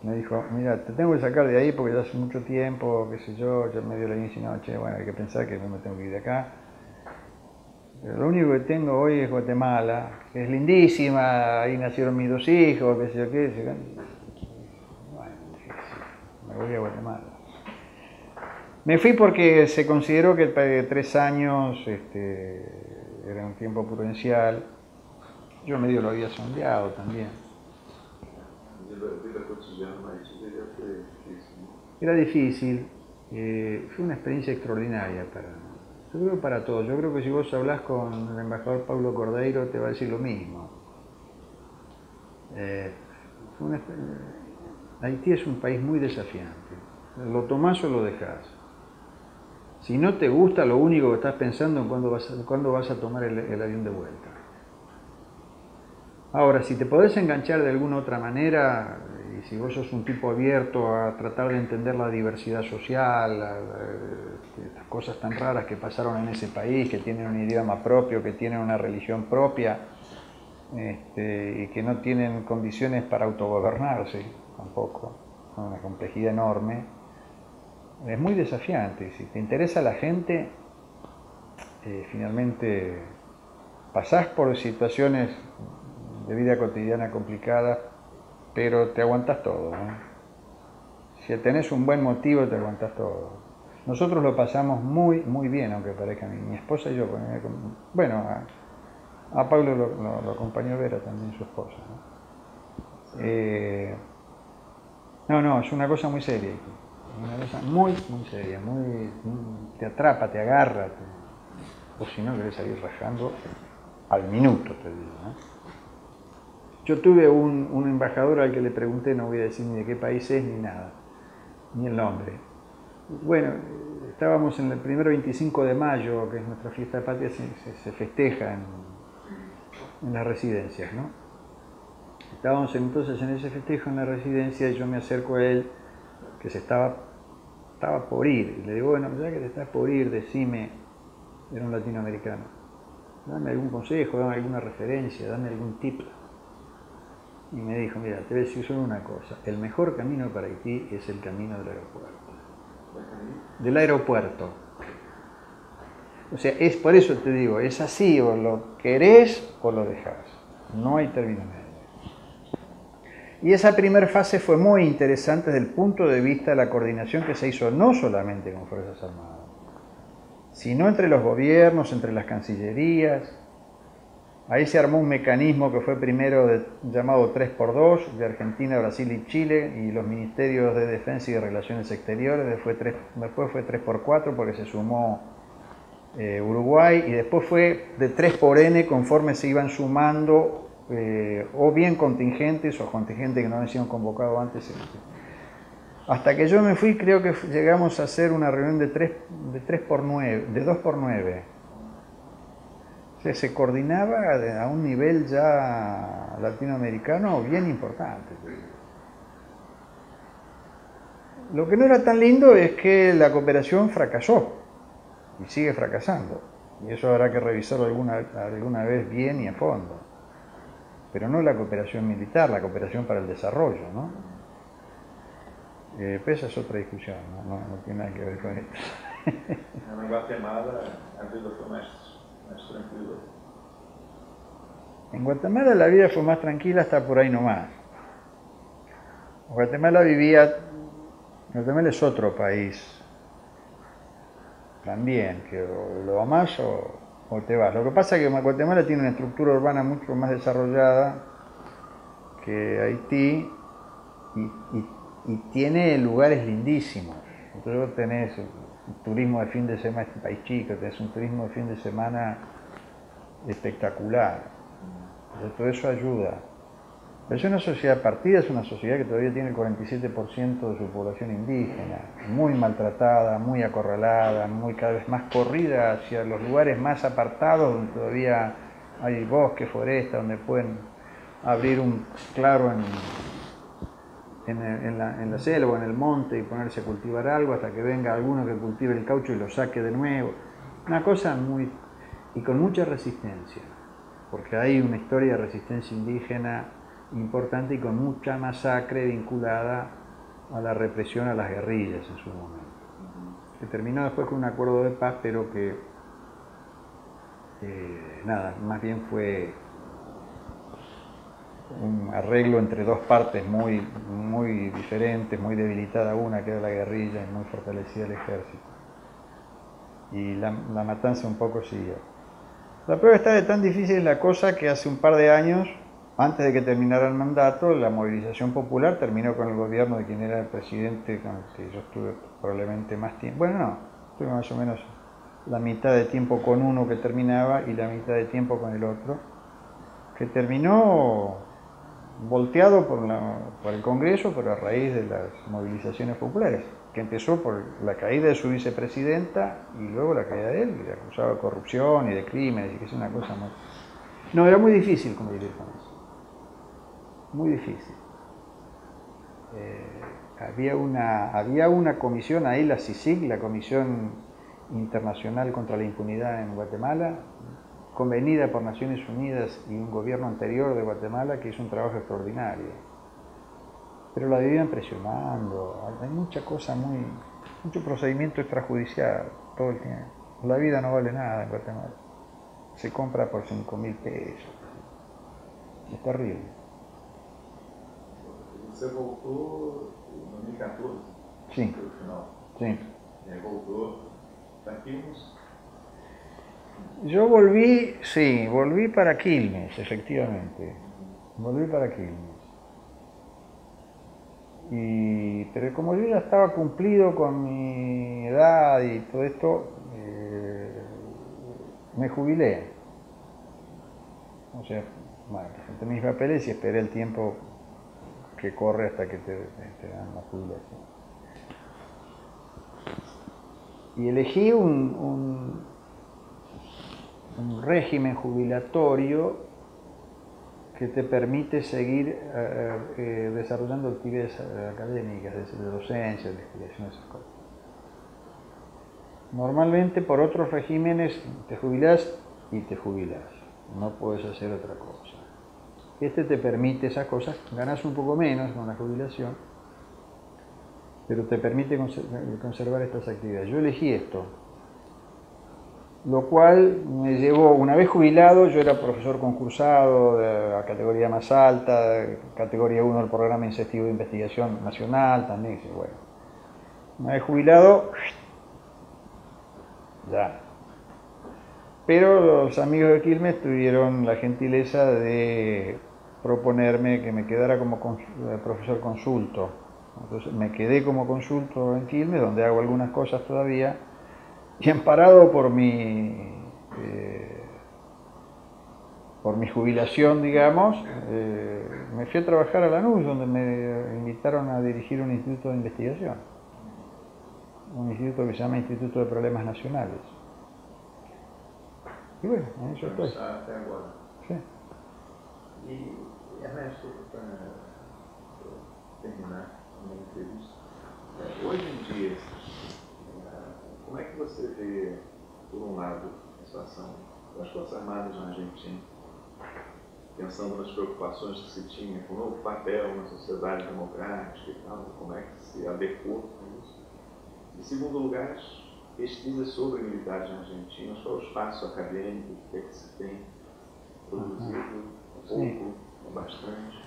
Speaker 2: me dijo, mira, te tengo que sacar de ahí porque ya hace mucho tiempo, qué sé yo, ya me dio la inicio, no, che, bueno, hay que pensar que no me tengo que ir de acá. Pero lo único que tengo hoy es Guatemala, que es lindísima, ahí nacieron mis 2 hijos, qué sé yo qué, bueno, me voy a Guatemala. Me fui porque se consideró que el 3 años era un tiempo prudencial. Yo medio lo había sondeado también. Era difícil, fue una experiencia extraordinaria yo creo para todos. Yo creo que si vos hablás con el embajador Paulo Cordeiro te va a decir lo mismo. Haití es un país muy desafiante. Lo tomás o lo dejás. Si no te gusta, lo único que estás pensando es cuándo vas a tomar el avión de vuelta. Ahora, si te podés enganchar de alguna otra manera, y si vos sos un tipo abierto a tratar de entender la diversidad social, las cosas tan raras que pasaron en ese país, que tienen un idioma propio, que tienen una religión propia, y que no tienen condiciones para autogobernarse tampoco, con una complejidad enorme, es muy desafiante. Si te interesa la gente, finalmente pasás por situaciones de vida cotidiana complicadas, pero te aguantas todo, ¿no? Si tenés un buen motivo, te aguantas todo. Nosotros lo pasamos muy, muy bien, aunque parezca mi esposa y yo. Bueno, a Pablo lo acompañó Vera también, su esposa, ¿no? No, es una cosa muy seria. Una cosa muy, muy seria, te atrapa, te agarra, o si no querés salir rajando al minuto, te digo, ¿no? Yo tuve un embajador al que le pregunté, no voy a decir ni de qué país es ni nada, ni el nombre. Bueno, estábamos en el primer 25 de mayo, que es nuestra fiesta de patria, se festeja en las residencias, ¿no? Estábamos entonces en ese festejo en la residencia y yo me acerco a él, que estaba por ir, y le digo, bueno, ya que te estás por ir, decime, era un latinoamericano, dame algún consejo, dame alguna referencia, dame algún tip. Y me dijo, mira, te voy a decir solo una cosa, el mejor camino para Haití es el camino del aeropuerto. Del aeropuerto. O sea, es por eso te digo, es así, o lo querés o lo dejás. No hay término medio. Y esa primera fase fue muy interesante desde el punto de vista de la coordinación que se hizo no solamente con Fuerzas Armadas, sino entre los gobiernos, entre las cancillerías. Ahí se armó un mecanismo que fue primero llamado 3x2, de Argentina, Brasil y Chile, y los ministerios de Defensa y de Relaciones Exteriores. Después fue 3x4 porque se sumó Uruguay, y después fue de 3x N conforme se iban sumando o bien contingentes o contingentes que no habían sido convocados antes. Hasta que yo me fui, creo que llegamos a hacer una reunión de 2x9. O sea, se coordinaba a un nivel ya latinoamericano bien importante. Lo que no era tan lindo es que la cooperación fracasó y sigue fracasando. Y eso habrá que revisarlo alguna vez bien y a fondo. Pero no la cooperación militar, la cooperación para el desarrollo, ¿no? Pero esa es otra discusión, no tiene nada que ver con esto.
Speaker 1: En Guatemala a vida fue más tranquila.
Speaker 2: En Guatemala la vida fue más tranquila hasta por ahí nomás. Guatemala es otro país también, que lo amás o te vas. Lo que pasa es que Guatemala tiene una estructura urbana mucho más desarrollada que Haití y tiene lugares lindísimos. Entonces vos tenés un turismo de fin de semana, este país chico, tenés un turismo de fin de semana espectacular. Entonces todo eso ayuda. Pero es una sociedad partida, es una sociedad que todavía tiene el 47% de su población indígena, muy maltratada, muy acorralada, cada vez más corrida hacia los lugares más apartados, donde todavía hay bosque, foresta, donde pueden abrir un claro en la selva o en el monte y ponerse a cultivar algo hasta que venga alguno que cultive el caucho y lo saque de nuevo. Una cosa y con mucha resistencia, porque hay una historia de resistencia indígena importante y con mucha masacre vinculada a la represión a las guerrillas en su momento. Que terminó después con un acuerdo de paz, pero que nada, más bien fue un arreglo entre dos partes muy diferentes, muy debilitada una que era la guerrilla y muy fortalecida el ejército. Y la matanza un poco siguió. La prueba está de tan difícil la cosa que hace un par de años, antes de que terminara el mandato, la movilización popular terminó con el gobierno de quien era el presidente con el que yo estuve probablemente más tiempo. Bueno, no, estuve más o menos la mitad de tiempo con uno que terminaba y la mitad de tiempo con el otro, que terminó volteado por el Congreso, pero a raíz de las movilizaciones populares, que empezó por la caída de su vicepresidenta y luego la caída de él, que le acusaba de corrupción y de crímenes, y que es una cosa muy... No, era muy difícil convivir con eso. Muy difícil. Había una comisión ahí, la CICIG, la Comisión Internacional contra la Impunidad en Guatemala, convenida por Naciones Unidas y un gobierno anterior de Guatemala que hizo un trabajo extraordinario. Pero la vivían presionando, hay mucha cosa mucho procedimiento extrajudicial todo el tiempo. La vida no vale nada en Guatemala. Se compra por 5.000 pesos. Es terrible.
Speaker 1: Você voltou em 2014?
Speaker 2: Sim.
Speaker 1: No final.
Speaker 2: Sí.
Speaker 1: Voltou para Quilmes.
Speaker 2: Yo volví para Quilmes, efectivamente. Volví para Quilmes. Pero como yo ya estaba cumplido con mi edad y todo esto, me jubilé. O sea, bueno, presenté mis papeles y esperé el tiempo que corre hasta que te dan la jubilación. Y elegí un régimen jubilatorio que te permite seguir desarrollando actividades académicas, de docencia, de investigación, esas cosas. Normalmente por otros regímenes te jubilás y te jubilás, no puedes hacer otra cosa. Este te permite esas cosas, ganas un poco menos con la jubilación, pero te permite conservar estas actividades. Yo elegí esto, lo cual me llevó, una vez jubilado, yo era profesor concursado de la categoría más alta, categoría 1 del programa incentivo de investigación nacional también, bueno. Una vez jubilado, ya. Pero los amigos de Quilmes tuvieron la gentileza de proponerme que me quedara como profesor consulto. Entonces me quedé como consulto en Quilmes, donde hago algunas cosas todavía, y amparado por mi jubilación, digamos, me fui a trabajar a Lanús, donde me invitaron a dirigir un instituto de investigación, un instituto que se llama Instituto de Problemas Nacionales. Y bueno, en eso estoy.
Speaker 1: Até agora.
Speaker 2: Sí.
Speaker 1: E, Ernesto, para terminar a minha entrevista, hoje em dia, como é que você vê, por um lado, a situação das Forças Armadas na Argentina, pensando nas preocupações que se tinha com o novo papel na sociedade democrática e tal, como é que se adequou com isso? Em segundo lugar, pesquisas sobre militares na Argentina, qual é o espaço acadêmico, o que é que se tem produzido, pouco ou bastante?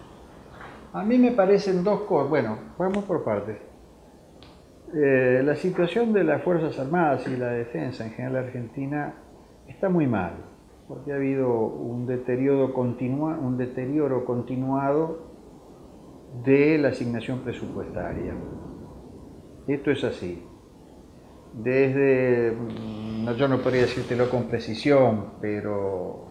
Speaker 2: A mí me parecen dos cosas. Bueno, vamos por partes. La situación de las Fuerzas Armadas y la defensa en general argentina está muy mal, porque ha habido un deterioro continuado de la asignación presupuestaria. Esto es así. Yo no podría decírtelo con precisión, pero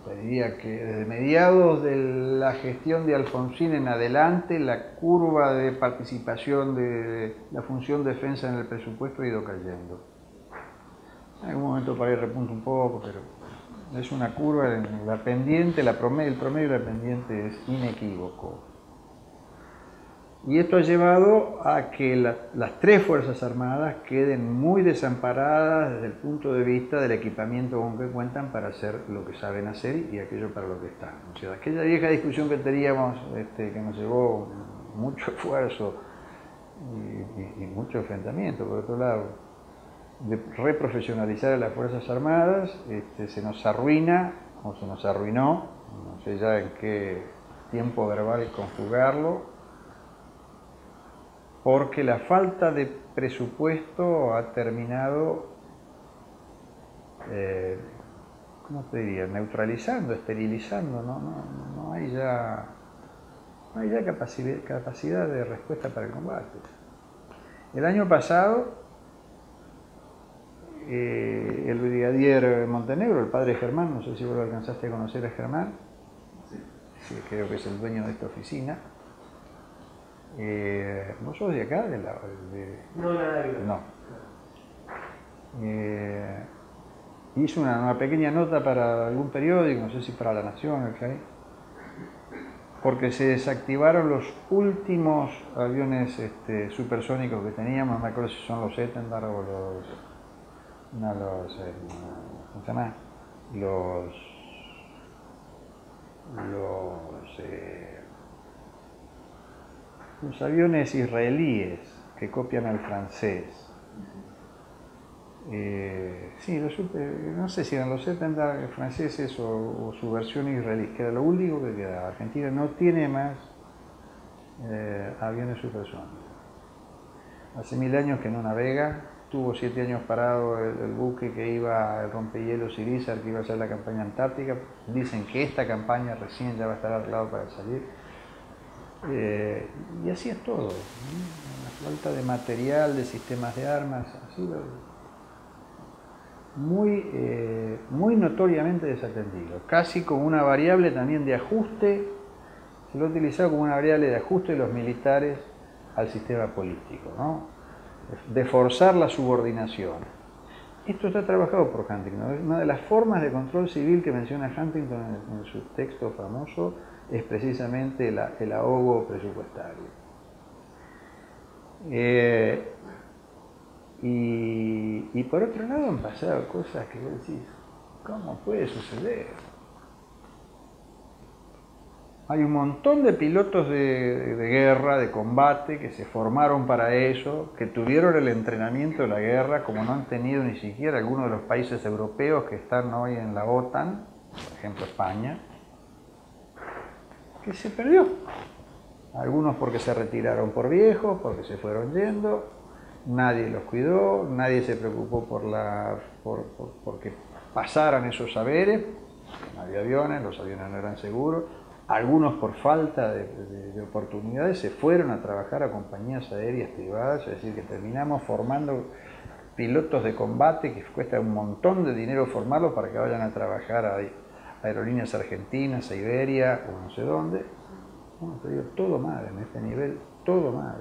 Speaker 2: te diría que desde mediados de la gestión de Alfonsín en adelante, la curva de participación de la función defensa en el presupuesto ha ido cayendo. En algún momento por ahí repunta un poco, pero es una curva, la pendiente, el promedio de la pendiente es inequívoco. Y esto ha llevado a que las tres Fuerzas Armadas queden muy desamparadas desde el punto de vista del equipamiento con que cuentan para hacer lo que saben hacer y aquello para lo que están. O sea, aquella vieja discusión que teníamos, que nos llevó mucho esfuerzo y mucho enfrentamiento, por otro lado, de reprofesionalizar a las Fuerzas Armadas, se nos arruina, o se nos arruinó, no sé ya en qué tiempo verbal conjugarlo, porque la falta de presupuesto ha terminado, ¿cómo te diría?, neutralizando, esterilizando, no hay ya capacidad de respuesta para el combate. El año pasado, el brigadier Montenegro, el padre Germán, no sé si vos lo alcanzaste a conocer a Germán, sí, creo que es el dueño de esta oficina. ¿Vos sos de acá?
Speaker 3: No, nada de vida.
Speaker 2: No. Hizo una pequeña nota para algún periódico, no sé si para La Nación, ¿okay? Porque se desactivaron los últimos aviones supersónicos que teníamos, no me acuerdo si son los Etendard o ¿cómo se llama? Los aviones israelíes que copian al francés. Sí, no sé si eran los 70 franceses o su versión israelí, que era lo único que quedaba. Argentina no tiene más aviones supersónicos. Hace 1000 años que no navega, tuvo 7 años parado el buque que iba, el rompehielos Irizar, que iba a hacer la campaña antártica. Dicen que esta campaña recién ya va a estar arreglado para salir. Y así es todo, ¿no? La falta de material, de sistemas de armas, ha sido muy notoriamente desatendido, casi como una variable también de ajuste, se lo ha utilizado como una variable de ajuste de los militares al sistema político, ¿no? De forzar la subordinación. Esto está trabajado por Huntington. Una de las formas de control civil que menciona Huntington en su texto famoso es precisamente el ahogo presupuestario. Y por otro lado han pasado cosas que vos decís, ¿cómo puede suceder? Hay un montón de pilotos de guerra, de combate, que se formaron para eso, que tuvieron el entrenamiento de la guerra, como no han tenido ni siquiera algunos de los países europeos que están hoy en la OTAN, por ejemplo España, que se perdió. Algunos porque se retiraron por viejos, porque se fueron yendo, nadie los cuidó, nadie se preocupó porque pasaran esos saberes, no había aviones, los aviones no eran seguros. Algunos por falta de oportunidades se fueron a trabajar a compañías aéreas privadas, es decir, que terminamos formando pilotos de combate que cuesta un montón de dinero formarlos para que vayan a trabajar a aerolíneas argentinas, a Iberia o no sé dónde. Bueno, te digo, todo mal en este nivel, todo mal.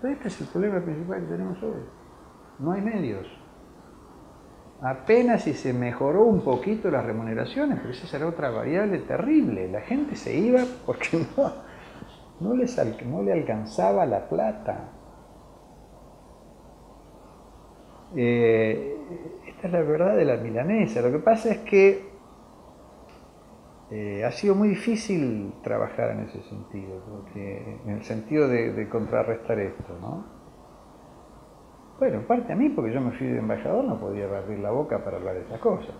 Speaker 2: Pero este es el problema principal que tenemos hoy. No hay medios. Apenas si se mejoró un poquito las remuneraciones, pero esa era otra variable terrible. La gente se iba porque no le alcanzaba la plata. Esta es la verdad de la milanesa. Lo que pasa es que ha sido muy difícil trabajar en ese sentido, porque, en el sentido de contrarrestar esto, ¿no? Bueno, en parte a mí, porque yo me fui de embajador, no podía abrir la boca para hablar de estas cosas.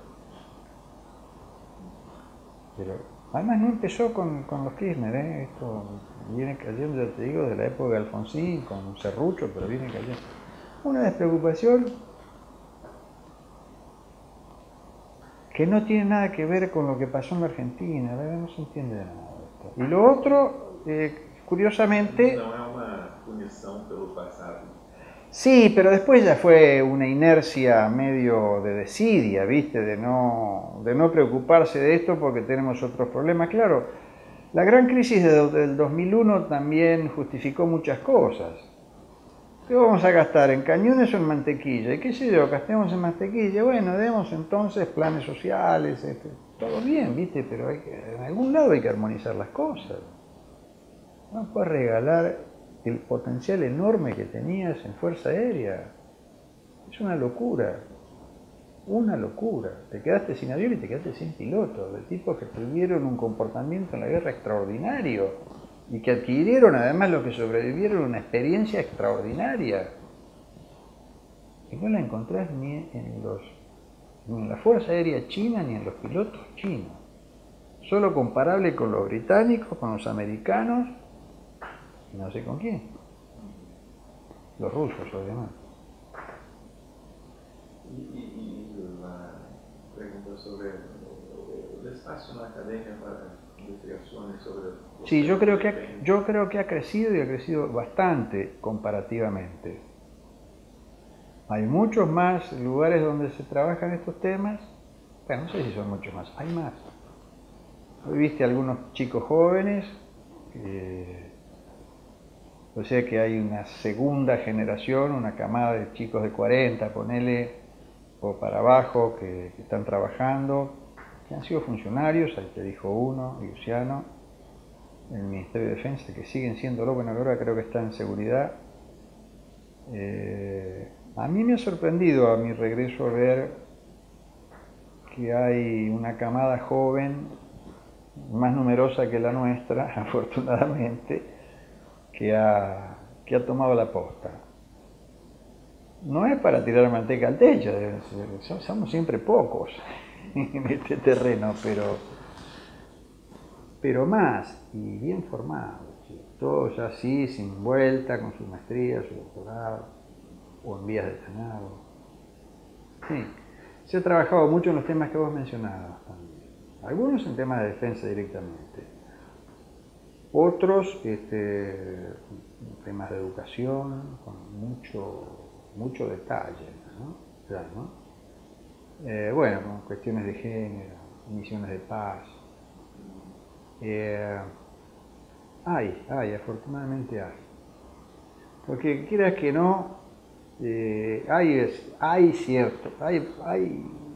Speaker 2: Pero además no empezó con los Kirchner, ¿eh? Esto viene cayendo, ya te digo, de la época de Alfonsín, con Serrucho, pero viene cayendo. Una despreocupación que no tiene nada que ver con lo que pasó en la Argentina, ¿verdad? No se entiende nada de esto. Y lo otro, curiosamente...
Speaker 1: No es una punición pelo pasado.
Speaker 2: Sí, pero después ya fue una inercia medio de desidia, ¿viste? De no preocuparse de esto porque tenemos otros problemas. Claro, la gran crisis del 2001 también justificó muchas cosas. ¿Qué vamos a gastar? ¿En cañones o en mantequilla? ¿Y qué sé yo? ¿Gastemos en mantequilla? Bueno, demos entonces planes sociales, todo bien, ¿viste? Pero en algún lado hay que armonizar las cosas. No puedes regalar el potencial enorme que tenías en Fuerza Aérea. Es una locura. Una locura. Te quedaste sin avión y te quedaste sin piloto, de tipos que tuvieron un comportamiento en la guerra extraordinario y que adquirieron, además los que sobrevivieron, una experiencia extraordinaria. Y no la encontrás ni en la Fuerza Aérea China ni en los pilotos chinos. Solo comparable con los británicos, con los americanos, y no sé con quién. Los rusos, obviamente.
Speaker 1: Y la pregunta sobre el espacio en la academia para investigaciones sobre...
Speaker 2: Sí, yo creo que ha crecido y ha crecido bastante comparativamente. Hay muchos más lugares donde se trabajan estos temas. Bueno, no sé si son muchos más, hay más. Hoy viste algunos chicos jóvenes, o sea que hay una segunda generación, una camada de chicos de 40, ponele, o para abajo, que están trabajando, que han sido funcionarios, ahí te dijo uno, Luciano, en el Ministerio de Defensa, que siguen siéndolo, bueno, ahora creo que está en seguridad. A mí me ha sorprendido a mi regreso ver que hay una camada joven, más numerosa que la nuestra, afortunadamente, que ha tomado la posta. No es para tirar manteca al techo, somos siempre pocos en este terreno, pero más y bien formados, todos ya así, sin vuelta, con su maestría, su doctorado, o en vías de tenerlo. Sí, se ha trabajado mucho en los temas que vos mencionabas también. Algunos en temas de defensa directamente, otros temas de educación con mucho detalle, ¿no? Ya, ¿no? Bueno, con cuestiones de género, misiones de paz. Afortunadamente hay. Porque quieras que no, hay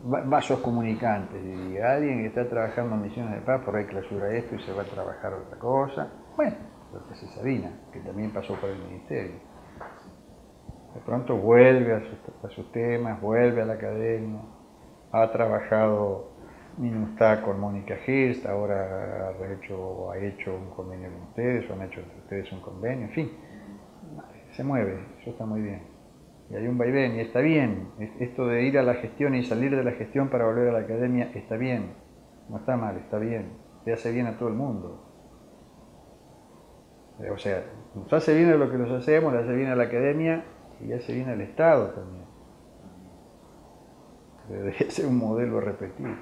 Speaker 2: vasos comunicantes, y alguien que está trabajando en misiones de paz por ahí clausura esto y se va a trabajar otra cosa. Bueno, lo que hace Sabina, que también pasó por el ministerio. De pronto vuelve a sus temas, vuelve a la academia, ha trabajado Minustah con Mónica Hirst, ahora ha hecho un convenio con ustedes, o han hecho ustedes un convenio, en fin, se mueve, eso está muy bien. Y hay un vaivén, y está bien. Esto de ir a la gestión y salir de la gestión para volver a la academia está bien. No está mal, está bien. Le hace bien a todo el mundo. O sea, nos hace bien a lo que nos hacemos, le hace bien a la academia y le hace bien al Estado también. Debería ser un modelo a repetir.